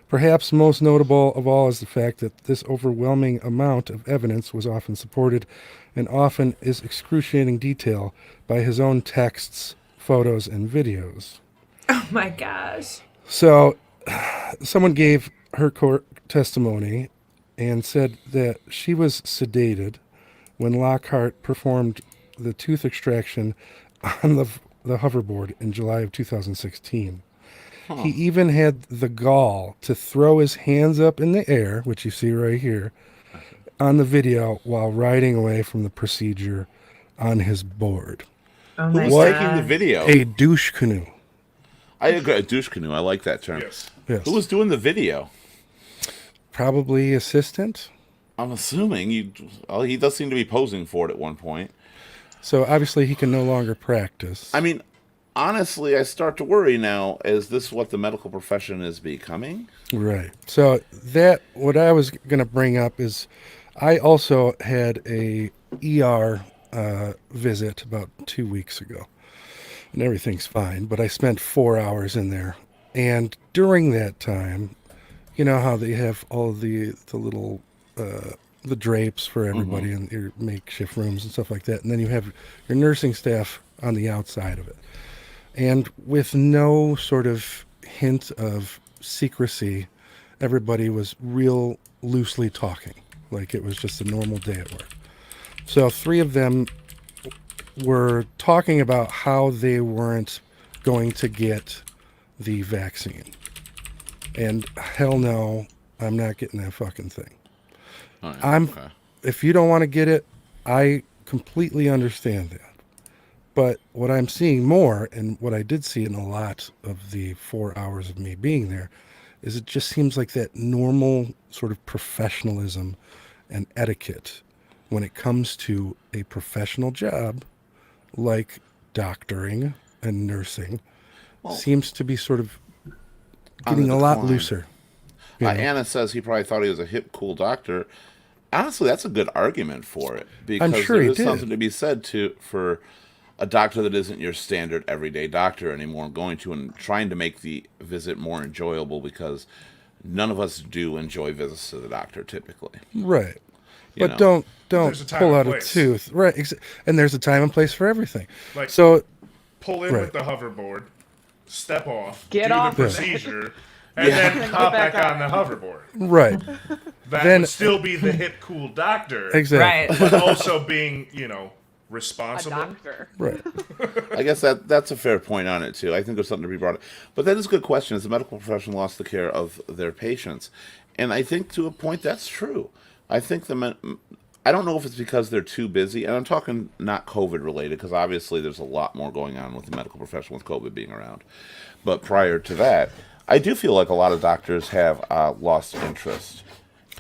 Perhaps most notable of all is the fact that this overwhelming amount of evidence was often supported and often is excruciating detail by his own texts, photos, and videos. Oh my gosh. So, someone gave her court testimony and said that she was sedated when Lockhart performed the tooth extraction on the hoverboard in July of 2016. He even had the gall to throw his hands up in the air, which you see right here, on the video while riding away from the procedure on his board. Oh my Who's god. taking the video? A douche canoe. I agree. A douche canoe. I like that term. Yes. Yes. Who was doing the video? Probably assistant. I'm assuming he does seem to be posing for it at one point. So obviously he can no longer practice. I mean, honestly, I start to worry now. Is this what the medical profession is becoming? Right. So what I was going to bring up is I also had a ER visit about 2 weeks ago, and everything's fine, but I spent 4 hours in there. And during that time, you know how they have all the little the drapes for everybody in your makeshift rooms and stuff like that, and then you have your nursing staff on the outside of it. And with no sort of hint of secrecy, everybody was real loosely talking, like it was just a normal day at work. So 3 of them were talking about how they weren't going to get the vaccine. And hell no, I'm not getting that fucking thing. Oh, yeah, okay. If you don't want to get it, I completely understand that. But what I'm seeing more, and what I did see in a lot of the 4 hours of me being there, is it just seems like that normal sort of professionalism and etiquette when it comes to a professional job like doctoring and nursing seems to be sort of On getting the a lot decline. looser. You know? Anna says he probably thought he was a hip, cool doctor. Honestly, that's a good argument for it because sure there he is did. something to be said for a doctor that isn't your standard everyday doctor anymore, going to and trying to make the visit more enjoyable because none of us do enjoy visits to the doctor typically. Right. You But know. don't There's a time pull and out a place. tooth. Right. And there's a time and place for everything. Like- So, Pull in Right. with the hoverboard, step off, Get do off the of it. procedure, and then hop back back on. on the hoverboard. right. That Then- would still be the hip, cool doctor, Exactly. Right. but also being, A responsible. doctor. Right. I guess that's a fair point on it too. I think there's something to be brought up. But that is a good question. Has the medical profession lost the care of their patients? And I think to a point that's true. I think I don't know if it's because they're too busy, and I'm talking not COVID related, because obviously there's a lot more going on with the medical profession with COVID being around. But prior to that, I do feel like a lot of doctors have lost interest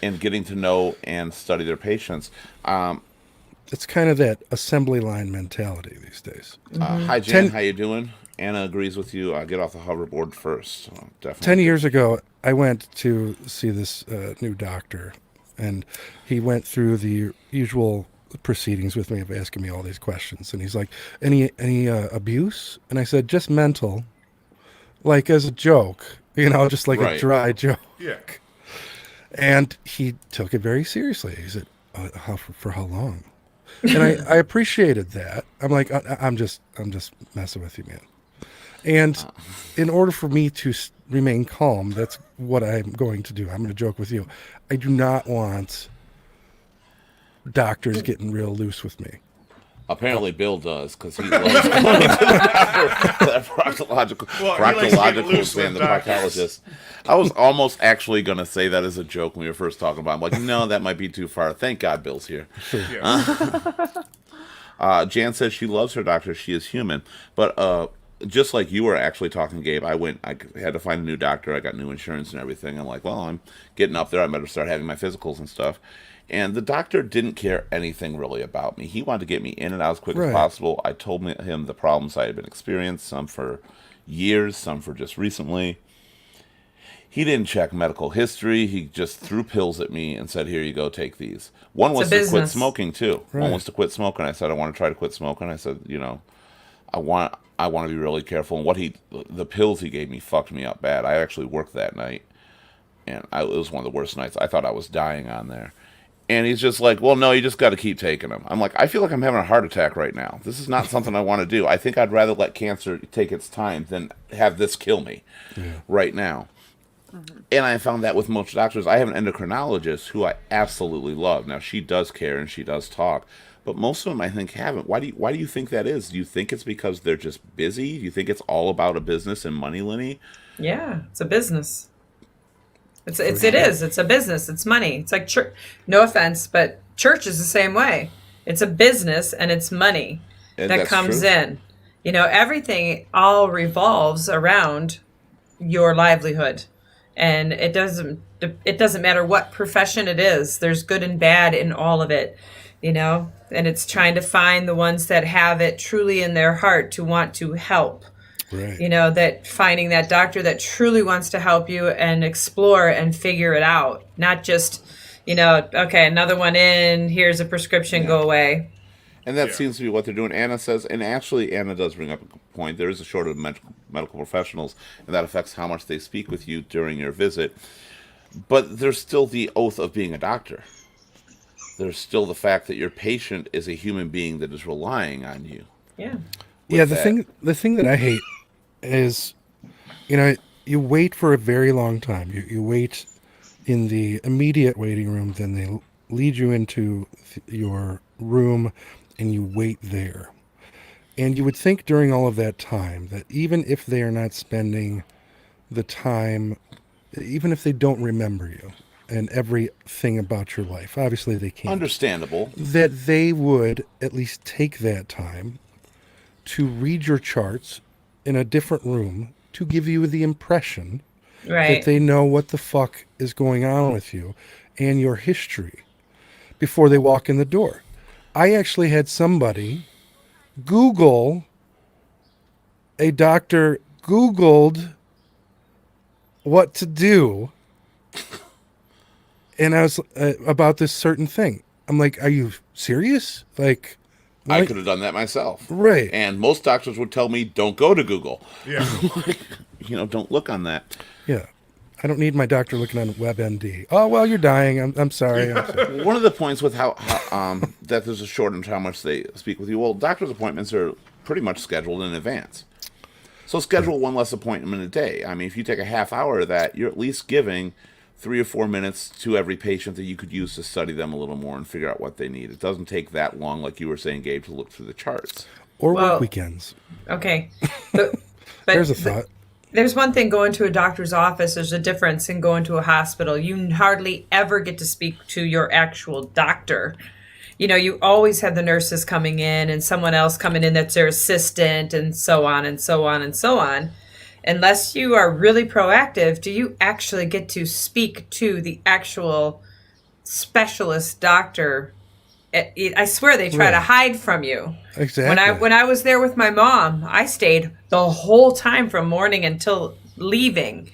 in getting to know and study their patients. It's kind of that assembly line mentality these days. Hi, Jan. How you doing? Anna agrees with you. Get off the hoverboard first. Definitely. 10 years ago, I went to see this new doctor, and he went through the usual proceedings with me of asking me all these questions. And he's like, any abuse? And I said, just mental, like as a joke, just like a Right. dry joke. Yeah. And he took it very seriously. He said, for how long? And I appreciated that. I'm like, I'm just messing with you, man. And in order for me to remain calm, that's what I'm going to do. I'm going to joke with you. I do not want doctors getting real loose with me. Apparently, Bill does, because he loves going to the doctor, that proctological, Well, he likes to get loose man, with the doctors. proctologist. I was almost actually going to say that as a joke when we were first talking about it. I'm like, no, that might be too far. Thank God Bill's here. Yeah. Jan says she loves her doctor. She is human. But just like you were actually talking, Gabe, I had to find a new doctor. I got new insurance and everything. I'm like, well, I'm getting up there. I better start having my physicals and stuff. And the doctor didn't care anything really about me. He wanted to get me in and out as quick as Right. possible. I told him the problems I had been experiencing, some for years, some for just recently. He didn't check medical history. He just threw pills at me and said, here you go, take these. One was a to quit business. smoking, too. One Right. was to quit smoking. I said, I want to try to quit smoking. I said, I want to be really careful. And the pills he gave me fucked me up bad. I actually worked that night, and it was one of the worst nights. I thought I was dying on there. And he's just like, well, no, you just got to keep taking them. I'm like, I feel like I'm having a heart attack right now. This is not something I want to do. I think I'd rather let cancer take its time than have this kill me right now. And I found that with most doctors. I have an endocrinologist who I absolutely love. Now, she does care and she does talk, but most of them I think haven't. Why do you think that is? Do you think it's because they're just busy? Do you think it's all about a business and money, Lenny? Yeah, it's a business. It is. It's a business. It's money. It's like church. No offense, but church is the same way. It's a business and it's money And that that's comes true. in. Everything all revolves around your livelihood, and it doesn't matter what profession it is. There's good and bad in all of it, and it's trying to find the ones that have it truly in their heart to want to help. Right. That finding that doctor that truly wants to help you and explore and figure it out, not just, okay, another one in, here's a prescription, go away. And that Yeah. seems to be what they're doing. Anna says, and actually Anna does bring up a point. There is a shortage of medical professionals, and that affects how much they speak with you during your visit. But there's still the oath of being a doctor. There's still the fact that your patient is a human being that is relying on you. Yeah. Yeah, that. the thing that I hate is, you wait for a very long time. You wait in the immediate waiting room, then they lead you into your room, and you wait there. And you would think during all of that time that even if they are not spending the time, even if they don't remember you and everything about your life, obviously they can't, Understandable. that they would at least take that time to read your charts in a different room to give you the impression Right. that they know what the fuck is going on with you and your history before they walk in the door. I actually had somebody a doctor Googled what to do, and I was about this certain thing. I'm like, are you serious? Like, I like- could have done that myself. Right. And most doctors would tell me, don't go to Google. Yeah. Don't look on that. Yeah. I don't need my doctor looking on WebMD. Oh, well, you're dying. I'm sorry. I'm sorry. One of the points with how that there's a shortage how much they speak with you. Well, doctor's appointments are pretty much scheduled in advance. So schedule one less appointment a day. I mean, if you take a half hour of that, you're at least giving 3 or 4 minutes to every patient that you could use to study them a little more and figure out what they need. It doesn't take that long, like you were saying, Gabe, to look through the charts. Or Well- work weekends. Okay. But There's a thought. There's one thing going to a doctor's office. There's a difference in going to a hospital. You hardly ever get to speak to your actual doctor. you always have the nurses coming in and someone else coming in that's their assistant and so on and so on and so on. Unless you are really proactive, do you actually get to speak to the actual specialist doctor? I swear they try to Right. hide from you. Exactly. When I was there with my mom, I stayed the whole time from morning until leaving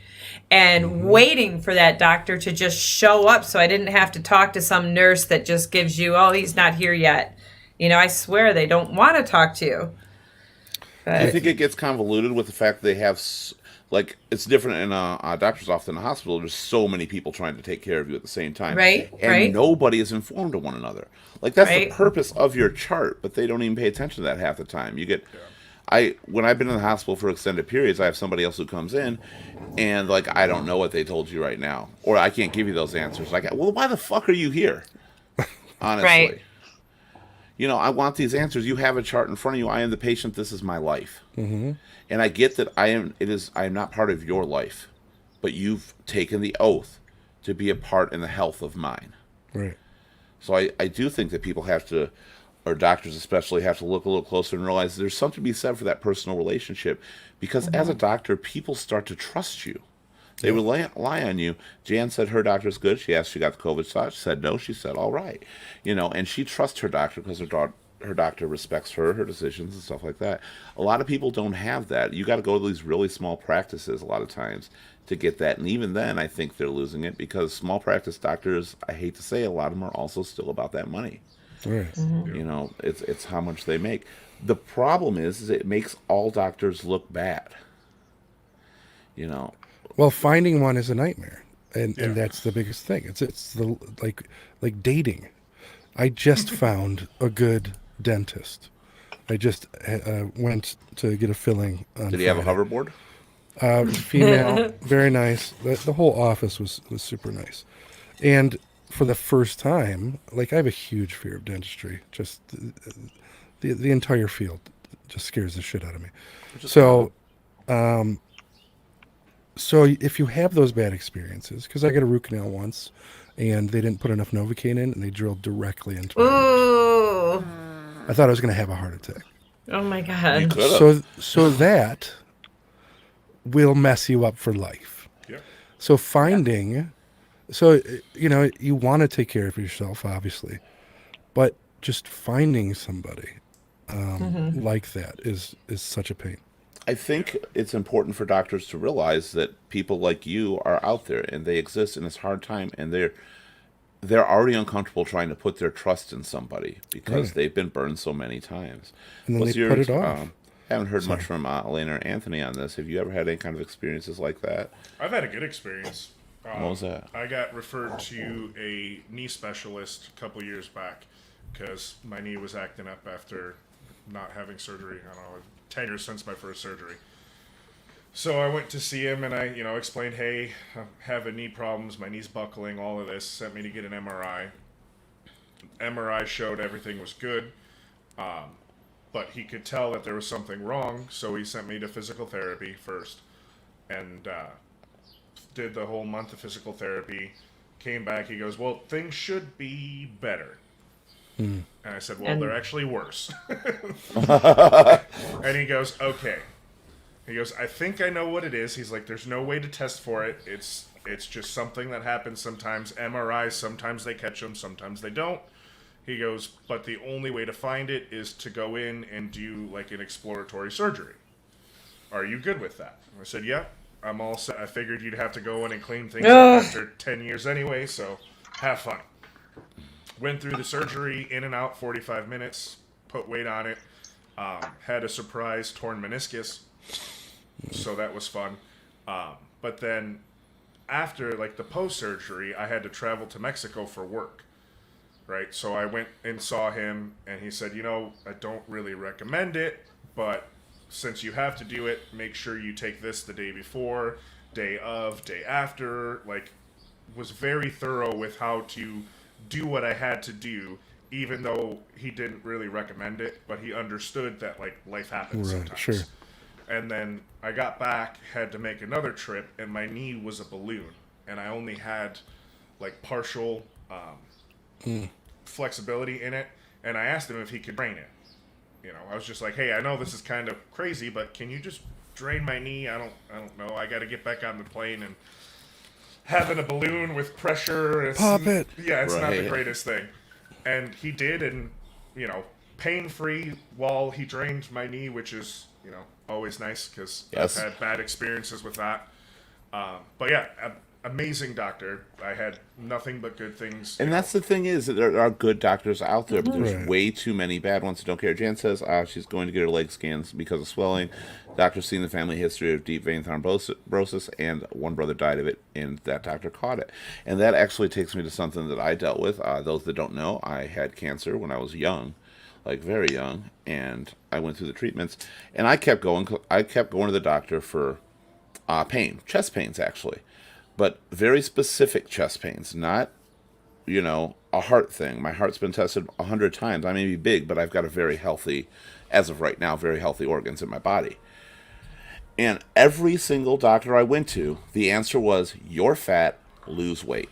and waiting for that doctor to just show up so I didn't have to talk to some nurse that just gives you, oh, he's not here yet. I swear they don't want to talk to you. I But think it gets convoluted with the fact that they have, like, it's different in a doctor's office than a hospital. There's so many people trying to take care of you at the same time. Right, And right. nobody is informed of one another. Like, that's Right. the purpose of your chart, but they don't even pay attention to that half the time. When I've been in the hospital for extended periods, I have somebody else who comes in, and, like, I don't know what they told you right now. Or I can't give you those answers. Like, well, why the fuck are you here? Honestly. Right. I want these answers. You have a chart in front of you. I am the patient. This is my life. And I get that I am not part of your life, but you've taken the oath to be a part in the health of mine. Right. So I do think that people have to, or doctors especially, have to look a little closer and realize there's something to be said for that personal relationship. Because as a doctor, people start to trust you. They rely on you. Jan said her doctor's good. She asked if she got the COVID shot. She said no. She said all right. And she trusts her doctor because her doctor respects her decisions and stuff like that. A lot of people don't have that. You got to go to these really small practices a lot of times to get that. And even then, I think they're losing it because small practice doctors, I hate to say, a lot of them are also still about that money. Right. It's how much they make. The problem is it makes all doctors look bad. Well, finding one is a nightmare, and Yeah. that's the biggest thing. It's the like dating. I just found a good dentist. I just went to get a filling. On Did he have a Friday. hoverboard? Female, very nice. The whole office was super nice, and for the first time, like I have a huge fear of dentistry. Just the entire field just scares the shit out of me. So if you have those bad experiences, because I got a root canal once, and they didn't put enough Novocaine in, and they drilled directly into my ribs. ooh, I thought I was going to have a heart attack. oh my God. Could've. So that will mess you up for life. Yeah. So you want to take care of yourself, obviously, but just finding somebody like that is such a pain. I think it's important for doctors to realize that people like you are out there and they exist in this hard time, and they're already uncomfortable trying to put their trust in somebody because Right. they've been burned so many times. And then What's they put it off. Haven't heard much from Elena or Anthony on this. Have you ever had any kind of experiences like that? I've had a good experience. What was that? I got referred to a knee specialist a couple years back because my knee was acting up after not having surgery. I don't know, 10 years since my first surgery. So I went to see him and I, explained, hey, I'm having knee problems, my knee's buckling, all of this. Sent me to get an MRI. MRI showed everything was good, but he could tell that there was something wrong, so he sent me to physical therapy first. And did the whole month of physical therapy. Came back, he goes, well, things should be better. And I said, well, And- they're actually worse. And he goes, okay. He goes, I think I know what it is. He's like, there's no way to test for it. It's just something that happens sometimes. MRIs, sometimes they catch them, sometimes they don't. He goes, but the only way to find it is to go in and do like an exploratory surgery. Are you good with that? I said, yeah, I'm all set. I figured you'd have to go in and clean things up Ugh. after 10 years anyway, so have fun. Went through the surgery, in and out, 45 minutes, put weight on it. Had a surprise torn meniscus, so that was fun. But then after, like, the post-surgery, I had to travel to Mexico for work, right? So I went and saw him, and he said, I don't really recommend it, but since you have to do it, make sure you take this the day before, day of, day after. Like, was very thorough with how to do what I had to do, even though he didn't really recommend it, but he understood that, like, life happens Right, sometimes. sure. And then I got back, had to make another trip, and my knee was a balloon, and I only had like partial flexibility in it, and I asked him if he could drain it. I was just like, hey, I know this is kind of crazy, but can you just drain my knee? I don't know. I got to get back on the plane, and having a balloon with pressure. Pop it. Yeah, it's not the Right. greatest thing. And he did, and, pain-free while he drained my knee, which is, always nice because Yes. I've had bad experiences with that. But yeah, amazing doctor. I had nothing but good things. And that's the thing is that there are good doctors out there, but there's Right. way too many bad ones that don't care. Jan says she's going to get her leg scans because of swelling. Doctor's seen the family history of deep vein thrombosis, and one brother died of it, and that doctor caught it. And that actually takes me to something that I dealt with. Those that don't know, I had cancer when I was young, like very young, and I went through the treatments, and I kept going to the doctor for pain, chest pains actually, but very specific chest pains, not a heart thing. My heart's been tested 100 times. I may be big, but I've got a very healthy, as of right now, very healthy organs in my body. And every single doctor I went to, the answer was, you're fat, lose weight.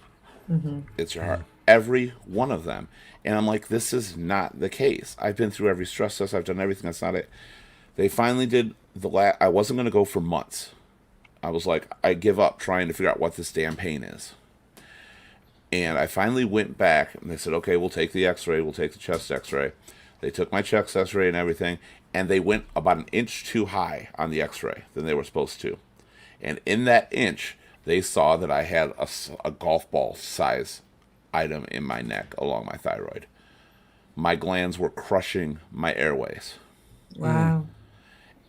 It's your heart. Every one of them. And I'm like, this is not the case. I've been through every stress test. I've done everything. That's not it. They finally did I wasn't going to go for months. I was like, I give up trying to figure out what this damn pain is. And I finally went back, and they said, okay, we'll take the x-ray. We'll take the chest x-ray. They took my chest x-ray and everything, and they went about an inch too high on the x-ray than they were supposed to. And in that inch, they saw that I had a golf ball size item in my neck along my thyroid. My glands were crushing my airways. Wow.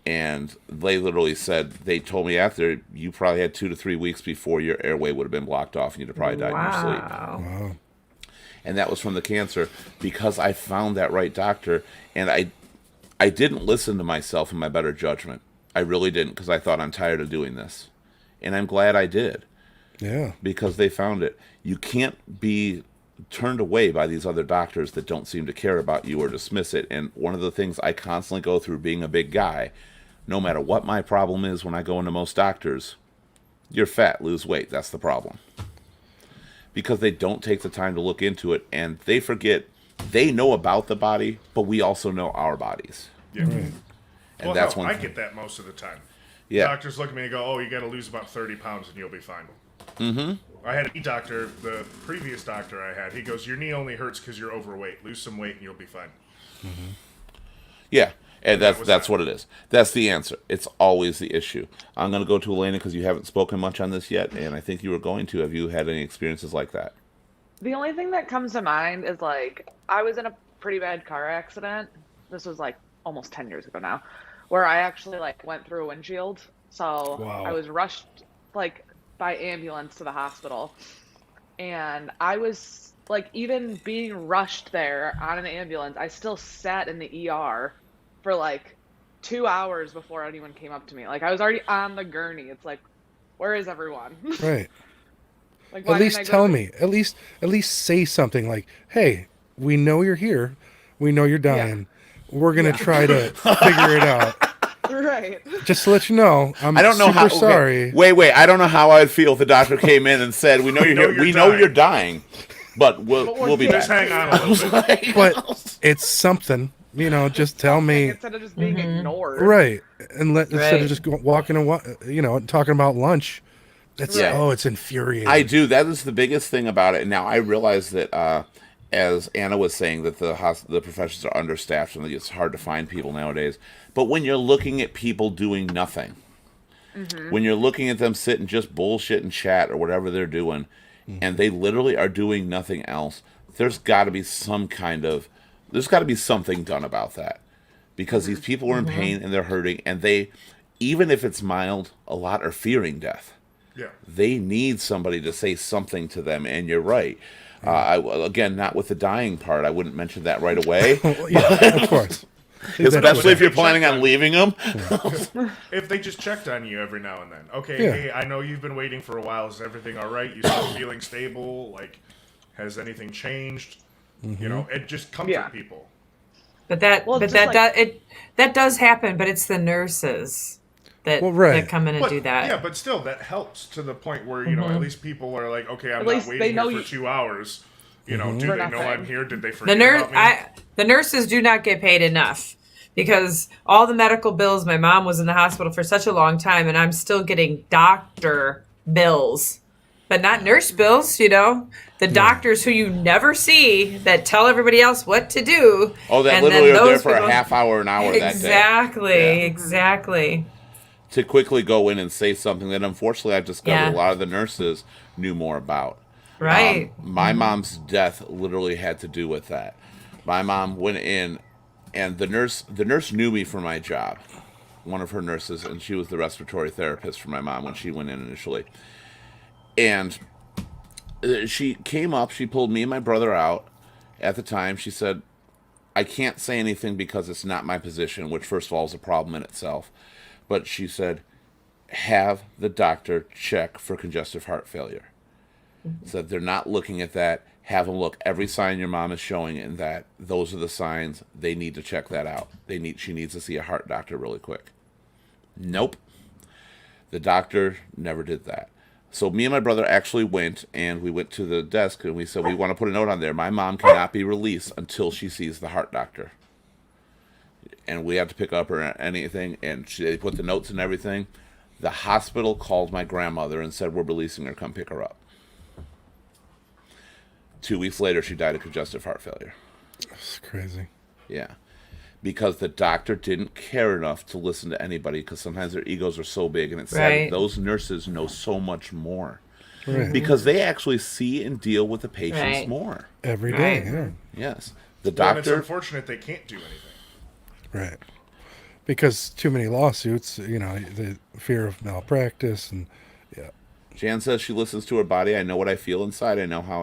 And they literally said, they told me after, you probably had 2 to 3 weeks before your airway would have been blocked off and you'd have probably died in your sleep. Wow. And that was from the cancer because I found that right doctor, and I didn't listen to myself and my better judgment. I really didn't, because I thought, I'm tired of doing this. And I'm glad I did, Yeah. because they found it. You can't be turned away by these other doctors that don't seem to care about you or dismiss it. And one of the things I constantly go through being a big guy, no matter what my problem is when I go into most doctors, you're fat, lose weight. That's the problem. Because they don't take the time to look into it, and they forget they know about the body, but we also know our bodies. Yeah. And Well, that's hell, one I thing. get that most of the time. Yeah. Doctors look at me and go, oh, you got to lose about 30 pounds and you'll be fine. Mm-hmm. I had a knee doctor, the previous doctor I had, he goes, your knee only hurts because you're overweight. Lose some weight and you'll be fine. Yeah, and was that's that. what it is. That's the answer. It's always the issue. I'm going to go to Elena because you haven't spoken much on this yet, and I think you were going to. Have you had any experiences like that? The only thing that comes to mind is like I was in a pretty bad car accident. This was like almost 10 years ago now, where I actually like went through a windshield. So Wow. I was rushed like by ambulance to the hospital. And I was like, even being rushed there on an ambulance, I still sat in the ER for like 2 hours before anyone came up to me. Like I was already on the gurney. It's like, where is everyone? Right. Like, why At didn't least I go tell to- me. At least say something like, "Hey, we know you're here. We know you're dying. We're gonna try to figure it out. Right. Just to let you know, I'm I don't know super how. okay, sorry." Wait. I don't know how I'd feel if the doctor came in and said, "We know you're here. you're We know dying. you're dying, but we'll be Just back." hang on a little bit. But it's something. Just tell me. Instead of just being ignored. Right. And instead Right. of just walking and talking about lunch. It's Yeah. it's infuriating. I do. That is the biggest thing about it. Now I realize that, as Anna was saying, that the professions are understaffed and it's hard to find people nowadays. But when you're looking at people doing nothing, when you're looking at them sit and just bullshit and chat or whatever they're doing, and they literally are doing nothing else, there's got to be something done about that, because these people are in pain and they're hurting, and they, even if it's mild, a lot are fearing death. Yeah. They need somebody to say something to them, and you're right. Again, not with the dying part. I wouldn't mention that right away, Yeah, of course. especially if you're Check planning on on- leaving them. If they just checked on you every now and then. Okay, Yeah. hey, I know you've been waiting for a while. Is everything all right? You still feeling stable? Like, has anything changed? It just comfort Yeah. people. But that, Well, but just that, like- that does happen. But it's the nurses that Well, right. that come in and do that. Yeah, but still, that helps to the point where, at least people are like, okay, I'm At not least they waiting know here you- for 2 hours. You know, do For they know nothing. I'm here? Did they The forget about me? the nurses do not get paid enough because all the medical bills. My mom was in the hospital for such a long time, and I'm still getting doctor bills, but not nurse bills. You know, the doctors who you never see that tell everybody else what to do. Oh, that and literally then are there those for people- a half hour, an hour that day. Exactly, Yeah. exactly. To quickly go in and say something that unfortunately I've discovered Yeah. a lot of the nurses knew more about. Right. My mom's death literally had to do with that. My mom went in, and the nurse knew me for my job. One of her nurses, and she was the respiratory therapist for my mom when she went in initially. And she came up, she pulled me and my brother out. At the time, she said, I can't say anything because it's not my position, which first of all is a problem in itself. But she said, have the doctor check for congestive heart failure. Said they're not looking at that. Have them look every sign your mom is showing, and that those are the signs they need to check that out. She needs to see a heart doctor really quick. Nope. The doctor never did that. So me and my brother actually went, and we went to the desk, and we said, we want to put a note on there. My mom cannot be released until she sees the heart doctor. And we had to pick up her anything, and they put the notes and everything. The hospital called my grandmother and said, we're releasing her, come pick her up. 2 weeks later, she died of congestive heart failure. It's crazy. Yeah. Because the doctor didn't care enough to listen to anybody, because sometimes their egos are so big, and it's sad Right. that those nurses know so much more. Right. Because they actually see and deal with the patients Right. more. Every day, Right. yeah. Yes. The And it's doctor, unfortunate they can't do anything. Right. Because too many lawsuits, the fear of malpractice and yeah. Jan says she listens to her body. I know what I feel inside. I know how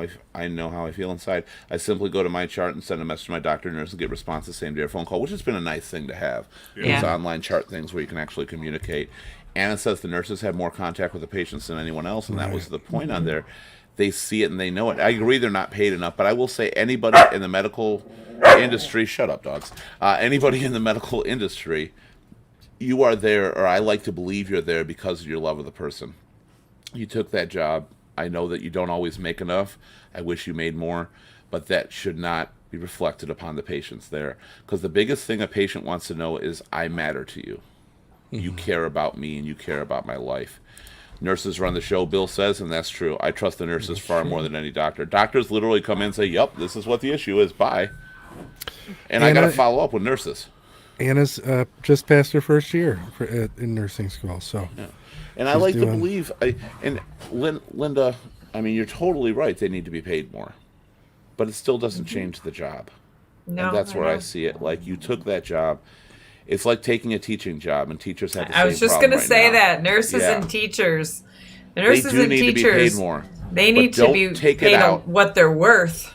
I feel inside. I simply go to my chart and send a message to my doctor nurse and get response the same day or phone call, which has been a nice thing to have. Yeah. These online chart things where you can actually communicate. Anna says the nurses have more contact with the patients than anyone else, and that was the point on there. They see it and they know it. I agree they're not paid enough, but I will say anybody in the medical industry, shut up, dogs. Anybody in the medical industry, you are there, or I like to believe you're there because of your love of the person. You took that job. I know that you don't always make enough. I wish you made more, but that should not be reflected upon the patients there. Because the biggest thing a patient wants to know is, I matter to you. You care about me and you care about my life. Nurses run the show, Bill says, and that's true. I trust the nurses far more than any doctor. Doctors literally come in and say, yup, this is what the issue is. Bye. And I got to follow up with nurses. Anna's just passed her first year in nursing school, so And I She's like to doing- believe, Linda, I mean, you're totally right. They need to be paid more. But it still doesn't change the job. No, And that's where I know. see it. Like, you took that job. It's like taking a teaching job, and teachers have the I same was just problem going to right say now. that nurses Yeah. and teachers, the They nurses do and need to be teachers, paid more. they But need to don't be take it paid out. what they're worth.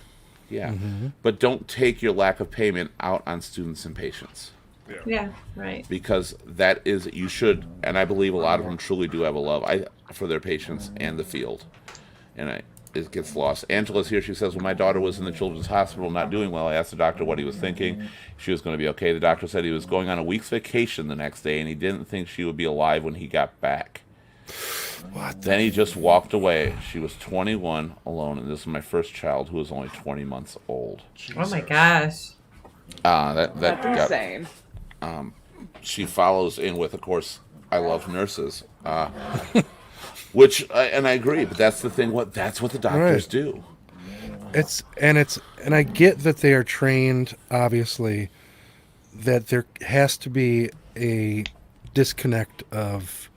Yeah. But don't take your lack of payment out on students and patients. Yeah, right. Because that is, you should, and I believe a lot of them truly do have a love for their patients and the field. And it gets lost. Angela's here. She says, when my daughter was in the children's hospital not doing well, I asked the doctor what he was thinking. She was going to be okay. The doctor said he was going on a week's vacation the next day, and he didn't think she would be alive when he got back. Then he just walked away. She was 21, alone, and this is my first child, who was only 20 months old. Oh my gosh. That That's got, insane. she follows in with, of course, I love nurses, which, and I agree, but that's the thing. That's what the doctors Right. do. And I get that they are trained, obviously, that there has to be a disconnect of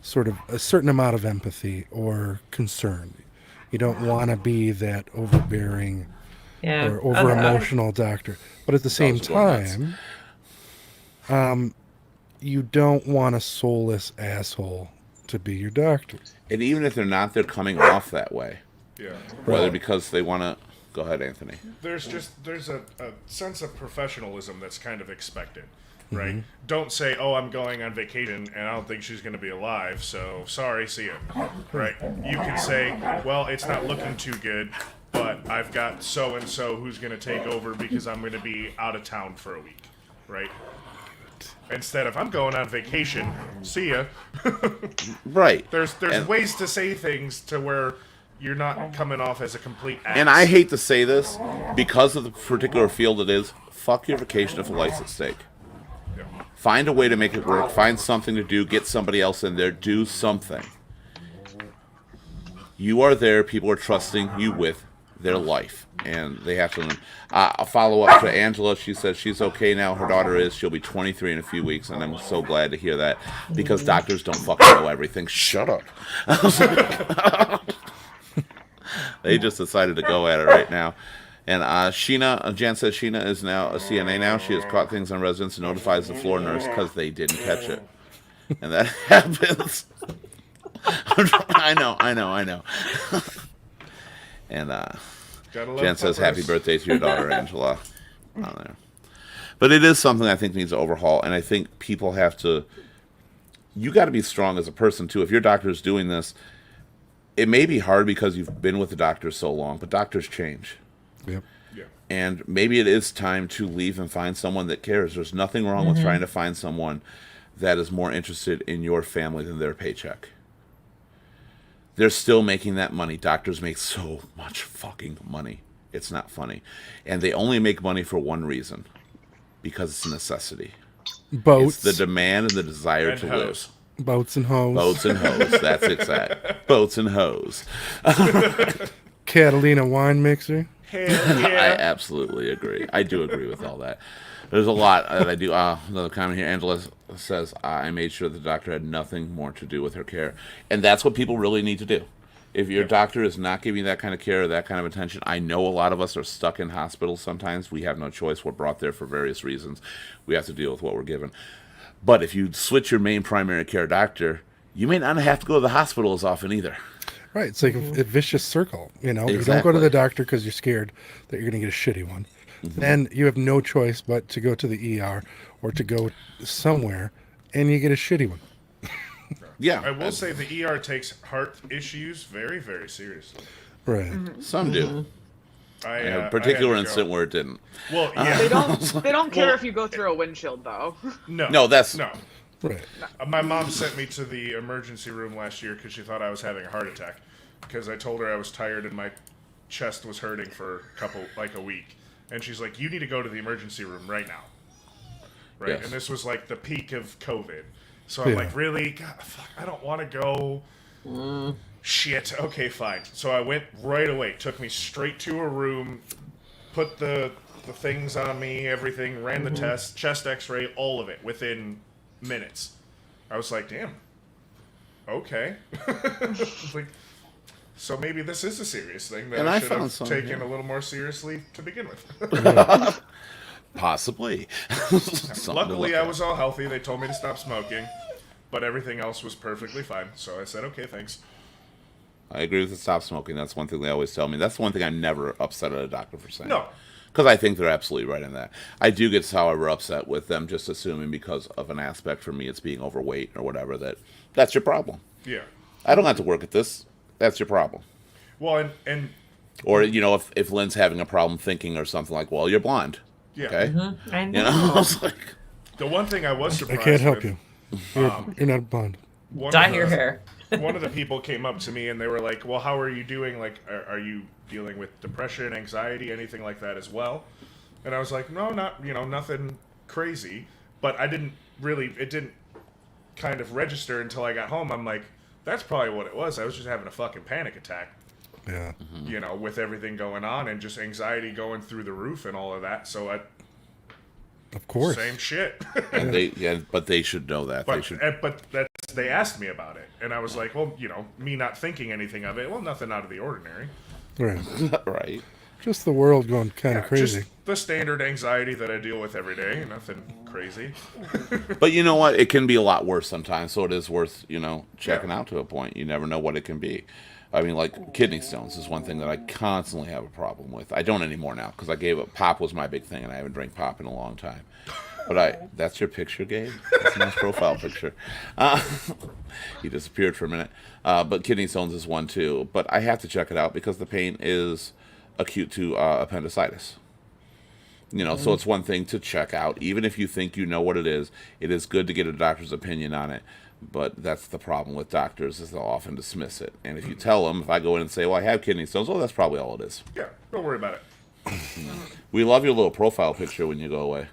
sort of a certain amount of empathy or concern. You don't want to be that overbearing Yeah. or over emotional doctor, but at the same was going nuts. time, you don't want a soulless asshole to be your doctor. And even if they're not, they're coming off that way. Yeah. Whether because they want to. Go ahead, Anthony. There's a sense of professionalism that's kind of expected, right? Don't say, oh, I'm going on vacation and I don't think she's going to be alive, so sorry, see ya, right? You can say, well, it's not looking too good, but I've got so-and-so who's going to take over because I'm going to be out of town for a week, right? Instead of, I'm going on vacation, see ya. Right. There's And- ways to say things to where you're not coming off as a complete ass. And I hate to say this, because of the particular field it is, fuck your vacation if a life's at stake. Yeah. Find a way to make it work. Find something to do. Get somebody else in there. Do something. You are there. People are trusting you with their life. And they have to. I'll follow up to Angela. She says she's okay now. Her daughter is. She'll be 23 in a few weeks. And I'm so glad to hear that. Because doctors don't fucking know everything. Shut up. They just decided to go at it right now. And Sheena, Jan says Sheena is now a CNA now. She has caught things on residents and notifies the floor nurse because they didn't catch it. And that happens. I know. And Gotta love Jan says peppers. happy birthday to your daughter, Angela. On there. But it is something I think needs to overhaul. And I think people have to... You got to be strong as a person, too. If your doctor is doing this, it may be hard because you've been with the doctor so long, but doctors change. Yep. Yeah. And maybe it is time to leave and find someone that cares. There's nothing wrong with trying to find someone that is more interested in your family than their paycheck. They're still making that money. Doctors make so much fucking money. It's not funny. And they only make money for one reason. Because it's a necessity. Boats. It's the demand and the desire And to hoes. live. Boats and hoes. Boats and hoes. That's exact. Boats and hoes. Catalina wine mixer. Hell I yeah. absolutely agree. I do agree with all that. There's a lot that I do. Another comment here. Angela says, I made sure the doctor had nothing more to do with her care. And that's what people really need to do. If your doctor is not giving you that kind of care or that kind of attention, I know a lot of us are stuck in hospitals sometimes. We have no choice. We're brought there for various reasons. We have to deal with what we're given. But if you switch your main primary care doctor, you may not have to go to the hospital as often either. Right. It's like a vicious circle. You know, you don't go Exactly. to the doctor because you're scared that you're going to get a shitty one. Then you have no choice but to go to the ER or to go somewhere and you get a shitty one. Yeah. I will say the ER takes heart issues very, very seriously. Right. Some do. I, In I a had particular to incident go. where it didn't. Well, yeah. They don't care Well- if you go through a windshield though. No, that's- no. Right. My mom sent me to the emergency room last year because she thought I was having a heart attack. Because I told her I was tired and my chest was hurting for a week, and she's like, "You need to go to the emergency room right now." Right, Yes. and this was like the peak of COVID. So I'm Yeah. like, really? God, fuck, I don't want to go. Shit. Okay, fine. So I went right away. Took me straight to a room, put the things on me, everything, ran the test, chest X-ray, all of it within minutes. I was like, damn. Okay. Like, so maybe this is a serious thing that And I I should found have some, taken yeah. a little more seriously to begin with. Possibly. Something to Luckily, look I at. was all healthy. They told me to stop smoking, but everything else was perfectly fine. So I said, okay, thanks. I agree with the stop smoking. That's one thing they always tell me. That's one thing I'm never upset at a doctor for saying. No. Because I think they're absolutely right in that. I do get, however, upset with them just assuming because of an aspect for me it's being overweight or whatever that's your problem. Yeah. I don't have to work at this. That's your problem. Well, and Or, if Lynn's having a problem thinking or something like, well, you're blonde. yeah. Okay? I You know. know? I was like, The one thing I was I surprised can't help with, you. You're not blonde. one Dye of your the- hair. One of the people came up to me and they were like, well, how are you doing? Like, are you dealing with depression, anxiety, anything like that as well? And I was like, no, not, nothing crazy. But it didn't kind of register until I got home. I'm like, that's probably what it was. I was just having a fucking panic attack, Yeah. with everything going on and just anxiety going through the roof and all of that. So Of course. same shit. and but they should know that. They But should. they asked me about it, and I was like, well, me not thinking anything of it, well, nothing out of the ordinary. Right. Right. Just the world going kind of crazy. Just the standard anxiety that I deal with every day, nothing crazy. But you know what? It can be a lot worse sometimes, so it is worth, checking Yeah. out to a point. You never know what it can be. I mean, like, kidney stones is one thing that I constantly have a problem with. I don't anymore now, because I gave up. Pop was my big thing, and I haven't drank pop in a long time. But that's your picture, Gabe? That's a nice profile picture. He disappeared for a minute. But kidney stones is one, too. But I have to check it out, because the pain is acute to appendicitis. So it's one thing to check out. Even if you think you know what it is good to get a doctor's opinion on it. But that's the problem with doctors is they'll often dismiss it. And if you tell them, if I go in and say, well, I have kidney stones, oh, that's probably all it is. Yeah, don't worry about it. We love your little profile picture when you go away.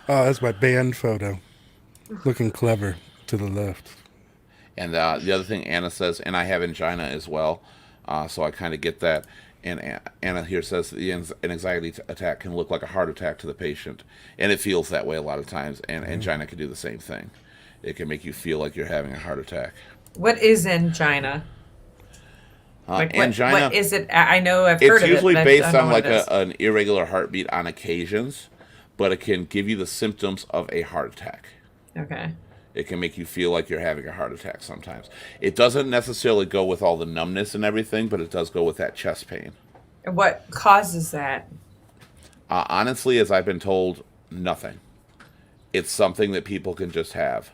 Oh, that's my band photo. Looking clever to the left. And the other thing Anna says, and I have angina as well, so I kind of get that. And Anna here says that an anxiety attack can look like a heart attack to the patient. And it feels that way a lot of times. And angina can do the same thing. It can make you feel like you're having a heart attack. What is angina? Like angina, what is it? I know I've heard it's of it. usually but I based don't know on what like it is. an irregular heartbeat on occasions, but it can give you the symptoms of a heart attack. Okay. It can make you feel like you're having a heart attack sometimes. It doesn't necessarily go with all the numbness and everything, but it does go with that chest pain. And what causes that? Honestly, as I've been told, nothing. It's something that people can just have.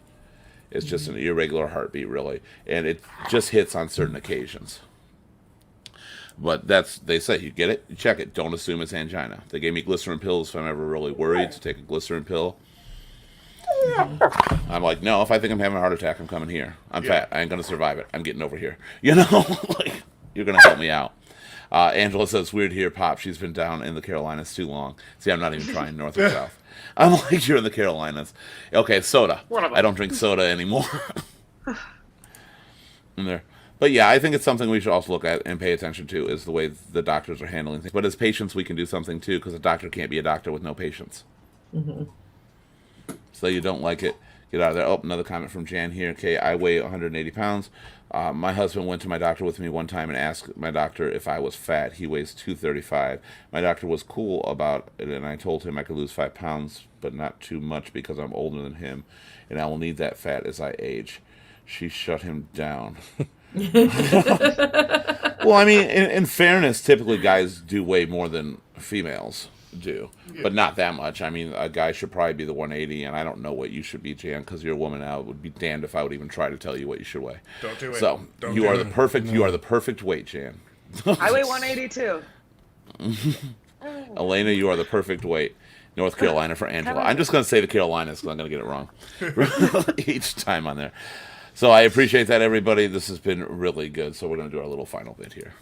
It's just an irregular heartbeat, really. And it just hits on certain occasions. But they say, you get it, you check it. Don't assume it's angina. They gave me glycerin pills if I'm ever really worried to take a glycerin pill. I'm like, no, if I think I'm having a heart attack, I'm coming here. I'm fat. I ain't going to survive it. I'm getting over here. You know, like, you're going to help me out. Angela says, weird here, Pop. She's been down in the Carolinas too long. See, I'm not even trying north or south. I'm like, you're in the Carolinas. Okay, soda. I don't drink soda anymore. In there. But yeah, I think it's something we should also look at and pay attention to is the way the doctors are handling things. But as patients, we can do something too because a doctor can't be a doctor with no patients. Mm-hmm. So you don't like it, get out of there. Oh, another comment from Jan here. Okay, I weigh 180 pounds. My husband went to my doctor with me one time and asked my doctor if I was fat. He weighs 235. My doctor was cool about it, and I told him I could lose 5 pounds, but not too much because I'm older than him, and I will need that fat as I age. She shut him down. Well, I mean, in fairness, typically guys do weigh more than females do, but not that much. I mean, a guy should probably be the 180, and I don't know what you should be, Jan, because you're a woman now. It would be damned if I would even try to tell you what you should weigh. Don't do it. So Don't you do are it. the perfect. You are the perfect weight, Jan. I weigh 182. Elena, you are the perfect weight. North Carolina for Angela. I'm just going to say the Carolinas because I'm going to get it wrong each time on there. So I appreciate that, everybody. This has been really good. So we're going to do our little final bit here.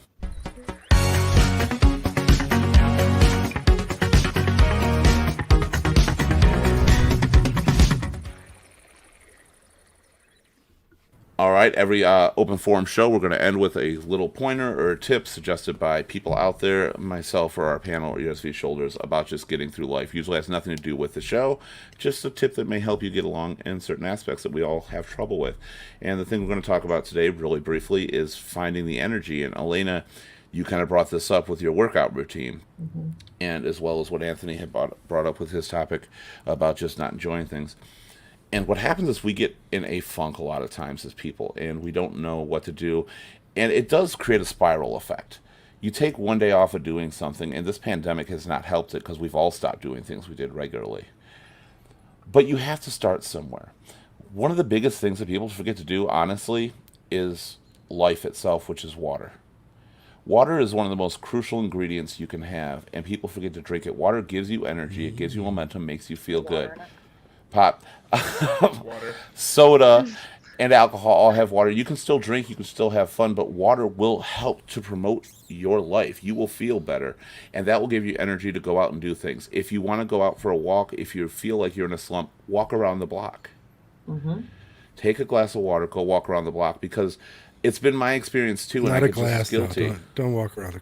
All right, every open forum show, we're going to end with a little pointer or a tip suggested by people out there, myself or our panel or ESV Shoulders, about just getting through life. Usually has nothing to do with the show, just a tip that may help you get along in certain aspects that we all have trouble with. And the thing we're going to talk about today, really briefly, is finding the energy. And Elena, you kind of brought this up with your workout routine, and as well as what Anthony had brought up with his topic about just not enjoying things. And what happens is we get in a funk a lot of times as people, and we don't know what to do. And it does create a spiral effect. You take one day off of doing something, and this pandemic has not helped it because we've all stopped doing things we did regularly. But you have to start somewhere. One of the biggest things that people forget to do, honestly, is life itself, which is water. Water is one of the most crucial ingredients you can have, and people forget to drink it. Water gives you energy, it gives you momentum, makes you feel good. Pop. Water. Soda and alcohol all have water. You can still drink, you can still have fun, but water will help to promote your life. You will feel better, and that will give you energy to go out and do things. If you want to go out for a walk, if you feel like you're in a slump, walk around the block. Take a glass of water, go walk around the block, because it's been my experience too, and Not I a get just glass, as though. guilty. Don't walk around.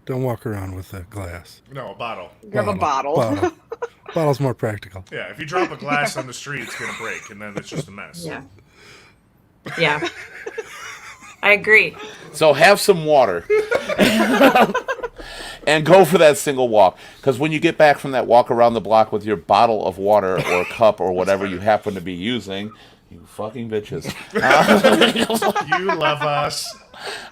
Don't walk around with a glass. No, a bottle. Grab a bottle. Bottle's more practical. Yeah, if you drop a glass on the street, it's gonna break, and then it's just a mess. Yeah. Yeah. I agree. So have some water and go for that single walk. Because when you get back from that walk around the block with your bottle of water or cup or whatever you happen to be using, you fucking bitches. You love us.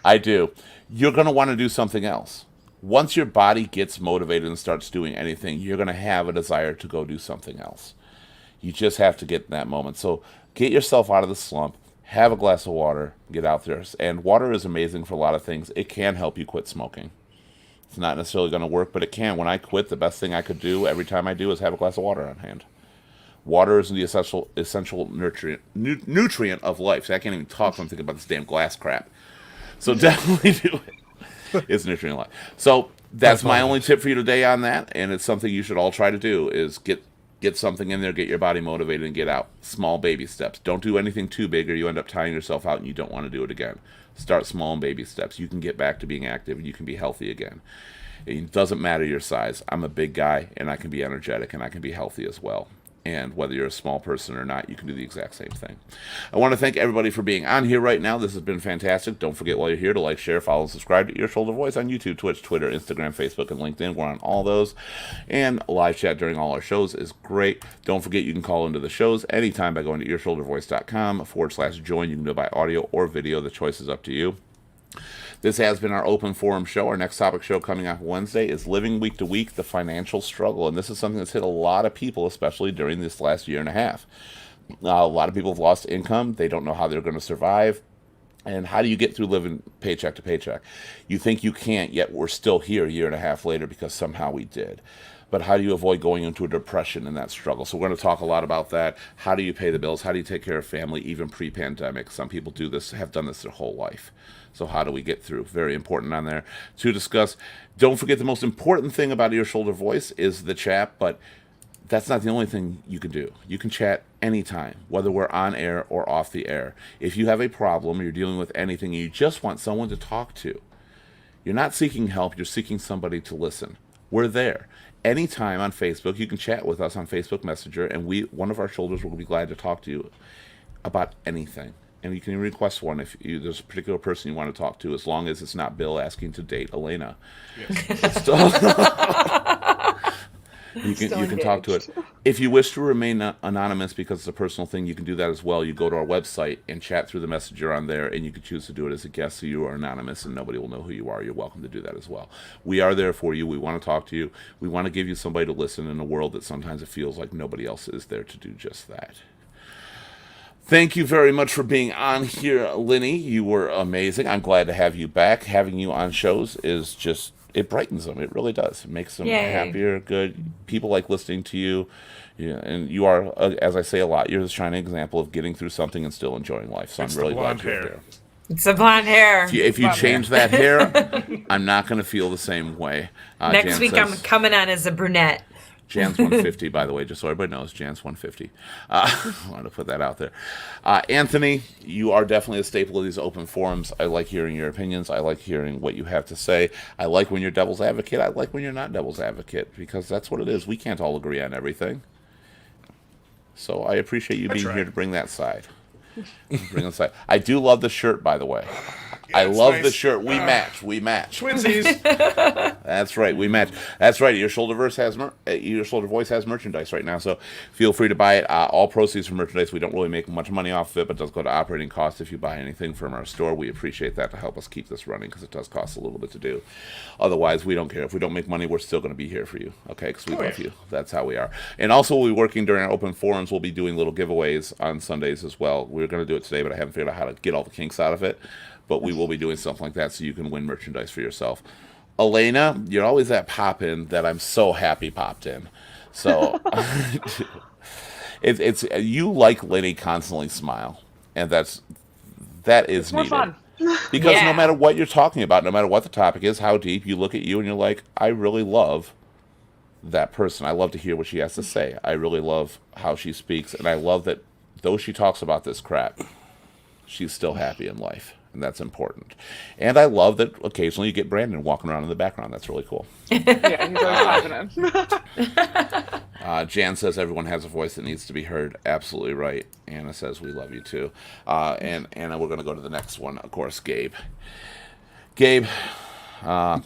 I do. You're going to want to do something else. Once your body gets motivated and starts doing anything, you're going to have a desire to go do something else. You just have to get in that moment. So get yourself out of the slump. Have a glass of water. Get out there. And water is amazing for a lot of things. It can help you quit smoking. It's not necessarily going to work, but it can. When I quit, the best thing I could do every time I do is have a glass of water on hand. Water is the essential nutrient of life. See, I can't even talk when I'm thinking about this damn glass crap. So definitely do it. It's nutrient life. So that's my only tip for you today on that, and it's something you should all try to do, is get something in there, get your body motivated, and get out. Small baby steps. Don't do anything too big, or you end up tying yourself out and you don't want to do it again. Start small and baby steps. You can get back to being active, and you can be healthy again. It doesn't matter your size. I'm a big guy, and I can be energetic, and I can be healthy as well. And whether you're a small person or not, you can do the exact same thing. I want to thank everybody for being on here right now. This has been fantastic. Don't forget while you're here to like, share, follow, and subscribe to Your Shoulder Voice on YouTube, Twitch, Twitter, Instagram, Facebook, and LinkedIn. We're on all those. And live chat during all our shows is great. Don't forget you can call into the shows anytime by going to yourshouldervoice.com/join. You can do it by audio or video. The choice is up to you. This has been our open forum show. Our next topic show coming up Wednesday is Living Week to Week, the Financial Struggle. And this is something that's hit a lot of people, especially during this last year and a half. A lot of people have lost income. They don't know how they're going to survive. And how do you get through living paycheck to paycheck? You think you can't, yet we're still here a year and a half later because somehow we did. But how do you avoid going into a depression in that struggle? So we're going to talk a lot about that. How do you pay the bills? How do you take care of family, even pre-pandemic? Some people do this, have done this their whole life. So how do we get through? Very important on there to discuss. Don't forget the most important thing about Your Shoulder Voice is the chat, but that's not the only thing you can do. You can chat anytime, whether we're on air or off the air. If you have a problem, you're dealing with anything, and you just want someone to talk to, you're not seeking help, you're seeking somebody to listen. We're there. Anytime on Facebook, you can chat with us on Facebook Messenger, and one of our shoulders will be glad to talk to you about anything. And you can request one if there's a particular person you want to talk to, as long as it's not Bill asking to date Elena. Yes. You can talk to it. If you wish to remain anonymous because it's a personal thing, you can do that as well. You go to our website and chat through the messenger on there, and you can choose to do it as a guest, so you are anonymous and nobody will know who you are. You're welcome to do that as well. We are there for you. We want to talk to you. We want to give you somebody to listen in a world that sometimes it feels like nobody else is there to do just that. Thank you very much for being on here, Linny. You were amazing. I'm glad to have you back. Having you on shows is just, it brightens them. It really does. It makes them happier, good. People like listening to you. Yeah, and you are, as I say a lot, you're the shining example of getting through something and still enjoying life. So It's I'm really the glad blonde you're hair. there. It's the blonde hair. If you change that hair, I'm not going to feel the same way. Next Jan week says- I'm coming on as a brunette. Jan's 150, by the way, just so everybody knows, Jan's 150. I wanted to put that out there. Anthony, you are definitely a staple of these open forums. I like hearing your opinions. I like hearing what you have to say. I like when you're devil's advocate. I like when you're not devil's advocate, because that's what it is. We can't all agree on everything. So I appreciate you being try. here to bring that side. I do love the shirt, by the way. I it's love nice. the shirt. We match. Twinsies. That's right. We match. That's right. Your Shoulder Voice has merchandise right now, so feel free to buy it. All proceeds from merchandise. We don't really make much money off of it, but it does go to operating costs. If you buy anything from our store, we appreciate that to help us keep this running, because it does cost a little bit to do. Otherwise, we don't care. If we don't make money, we're still going to be here for you, okay? Because we love you. That's how we are. And also, we'll be working during our open forums. We'll be doing little giveaways on Sundays as well. We're going to do it today, but I haven't figured out how to get all the kinks out of it. But we will be doing something like that so you can win merchandise for yourself. Elena, you're always that pop-in that I'm so happy popped in. So it's you like Lenny constantly smile, and that is More needed. fun. Because Yeah. no matter what you're talking about, no matter what the topic is, how deep, you look at you and you're like, I really love that person. I love to hear what she has to say. I really love how she speaks, and I love that though she talks about this crap, she's still happy in life. And that's important. And I love that occasionally you get Brandon walking around in the background. That's really cool. Yeah, he's always positive. Jan says everyone has a voice that needs to be heard. Absolutely right. Anna says we love you too. And Anna, we're going to go to the next one. Of course, Gabe. Gabe, our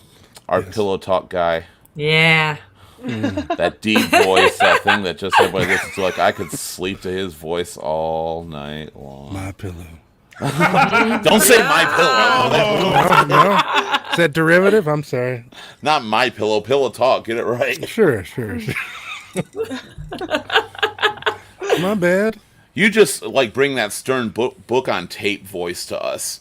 pillow talk guy. Yeah. That deep voice, that thing that just everybody listens to. Like, I could sleep to his voice all night long. My pillow. Don't say my pillow. No. Is that derivative? I'm sorry. Not my pillow. Pillow talk. Get it right. Sure. My bad. You just like bring that stern book on tape voice to us.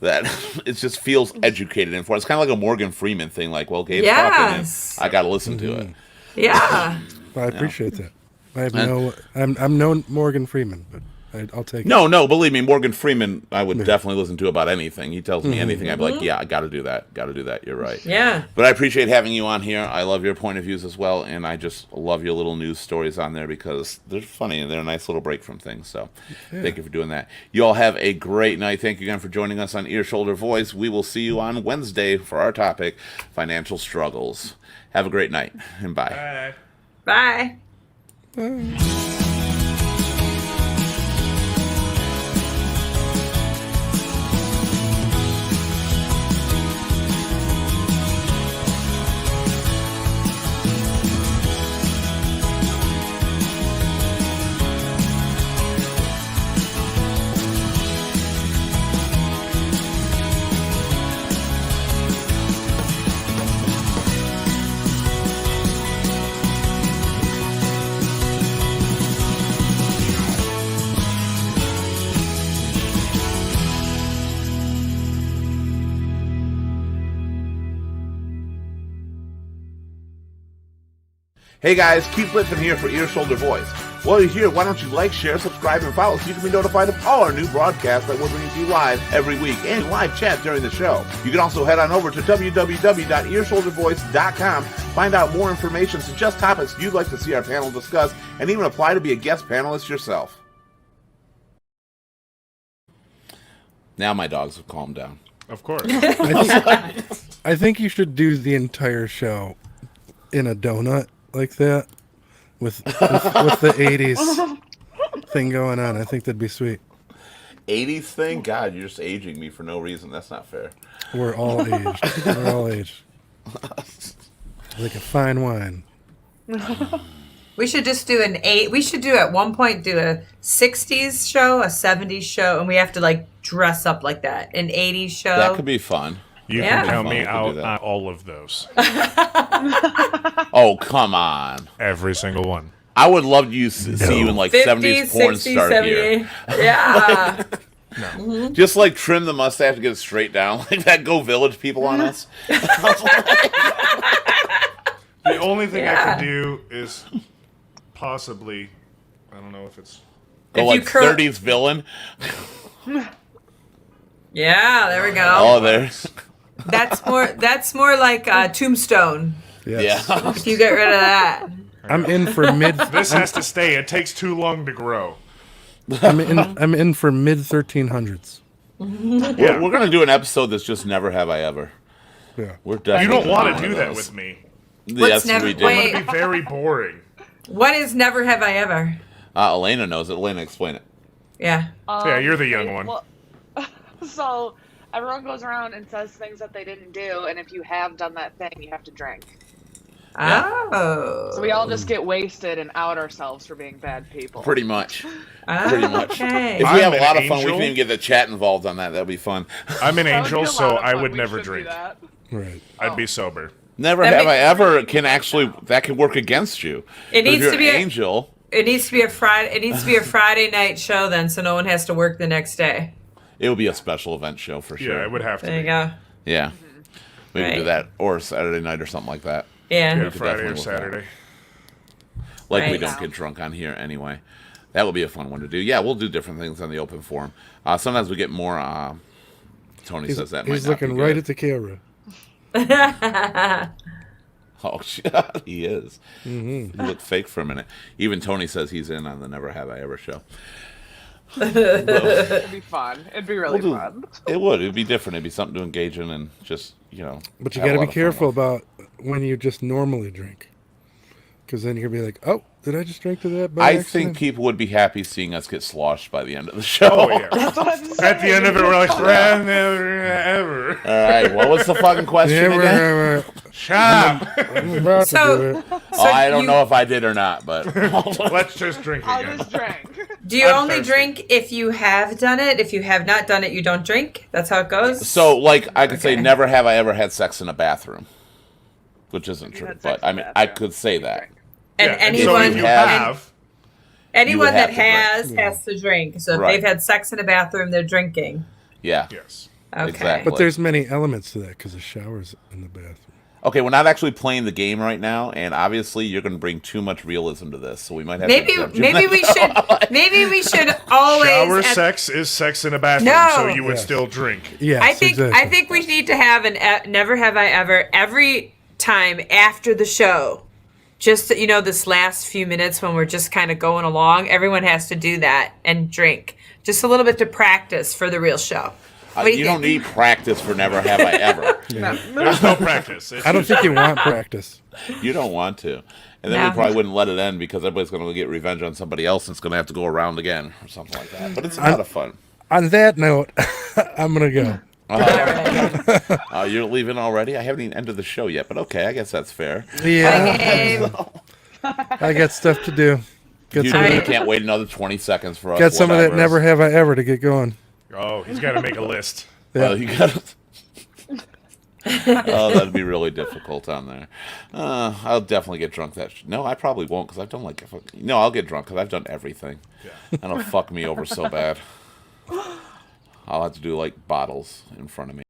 That it just feels educated and informed. It's kind of like a Morgan Freeman thing. Like, well, Gabe's talking, and Yes. I got to listen to it. Yeah. I appreciate that. I have I'm no Morgan Freeman, but I'll take it. No, believe me, Morgan Freeman, I would definitely listen to about anything. He tells me anything, I'd be like, yeah, I got to do that. Got to do that. You're right. Yeah. But I appreciate having you on here. I love your point of views as well, and I just love your little news stories on there because they're funny and they're a nice little break from things. So thank you for doing that. You all have a great night. Thank you again for joining us on Ear, Shoulder, Voice. We will see you on Wednesday for our topic, financial struggles. Have a great night, and bye. Bye. Hey guys, Keith Litvin here for Ear, Shoulder, Voice. While you're here, why don't you like, share, subscribe, and follow so you can be notified of all our new broadcasts that we're bringing to you live every week and live chat during the show. You can also head on over to www.earshouldervoice.com, find out more information, suggest topics you'd like to see our panel discuss, and even apply to be a guest panelist yourself. Now my dogs have calmed down. Of course. I think you should do the entire show in a donut like that with the 80s thing going on. I think that'd be sweet. 80s thing? God, you're just aging me for no reason. That's not fair. We're all aged. We're all aged. Like a fine wine. We should just do we should do at one point do a 60s show, a 70s show, and we have to like dress up like that. An 80s show. That could be fun. You Yeah. can count me Fun, we can do out that. on all of those. Oh, come on. Every single one. I would love to see you in like 70s porn 60s, star 70s. gear. Yeah. Just like trim the mustache and get it straight down. Like that Go Village people on us. The only thing I Yeah. can do is possibly, I don't know if it's. Go If like you curl- 30s villain. Yeah, there we go. Oh, there's. That's more like Tombstone. Yes. Yeah. If you get rid of that. I'm in for mid. This has to stay. It takes too long to grow. I'm in for mid 1300s. Yeah. We're going to do an episode that's just Never Have I Ever. Yeah. We're definitely You don't gonna want one to of do that those. with me. Yes, Never- we do. wait. It'd be very boring. What is Never Have I Ever? Elena knows it. Elena, explain it. Yeah. Yeah, you're the young one. Well, so everyone goes around and says things that they didn't do, and if you have done that thing, you have to drink. Oh. So we all just get wasted and out ourselves for being bad people. Pretty much. Oh, pretty much. Okay. If we I'm have a an lot of fun, we angel. can even get the chat involved on that. That'd be fun. I'm an That would be angel, a so lot of I fun. would We never should do drink. that. Right. I'd be sober. Never That have I makes- ever can actually that can work against you. It But if needs you're to be an a- angel. It needs to be a Friday. It needs to be a Friday night show then, so no one has to work the next day. It would be a special event show for sure. Yeah, it would have to There you be. go. Yeah. We can do Right. that or Saturday night or something like that. Yeah. Yeah, could Friday or definitely work that. Saturday. Like we Right. don't get drunk on here anyway. That would be a fun one to do. Yeah, we'll do different things on the open forum. Sometimes we get more. Tony says that He's might not looking be right good. at the camera. Oh, he is. He looked fake for a minute. Even Tony says he's in on the Never Have I Ever show. It'd be fun. It'd be really We'll do- fun. It would. It'd be different. It'd be something to engage in and just, But you have a got to lot be of fun careful with. about when you just normally drink. Because then you're going to be like, oh, did I just drink to that by I accident? think people would be happy seeing us get sloshed by the end of the show. Oh, yeah. That's what I'm saying. At the end of it, we're like, "Friend, never, ever. All right. What was the fucking question Yeah, again? we're Shut up. about So- to do it. Oh, I don't you- know if I did or not, but Let's just drink I'll again. just drink. Do you I'm only thirsty. drink if you have done it? If you have not done it, you don't drink? That's how it goes? so like I could say Okay. never have I ever had sex in a bathroom, which isn't You true, had but sex I in mean the I bathroom. could say that. And Yeah, anyone, so if you have- have, anyone would that have to has to drink. So if Right. they've had sex in a bathroom, they're drinking. Yeah. yes. Okay. Exactly. But there's many elements to that because the shower's in the bathroom. Okay, we're not actually playing the game right now, and obviously you're going to bring too much realism to this, so we might have Maybe to judge you. maybe we should always Shower at- sex is sex in a bathroom, No. so you would Yes. still drink. Yes, I think exactly. we need to have an never have I ever every time after the show. Just this last few minutes when we're just kind of going along, everyone has to do that and drink just a little bit to practice for the real show. What do You you don't think? need practice for never have I ever. There's no practice. It's I don't just- think you want practice. You don't want to. And then No. we probably wouldn't let it end because everybody's going to get revenge on somebody else and it's going to have to go around again or something like that. But it's a lot of fun. On that note, I'm gonna go. You're leaving already? I haven't even ended the show yet, but okay, I guess that's fair. Yeah, Game. I got stuff to do. Get You some, Alright. of that, can't wait another 20 seconds for us. got some of that whatevers. never have I ever to get going. Oh, he's got to make a list. Well, you gotta... Oh, that'd be really difficult on there. I'll definitely get drunk. No, I probably won't because I've done like... No, I'll get drunk because I've done everything. That'll fuck me over so bad. I'll have to do like bottles in front of me.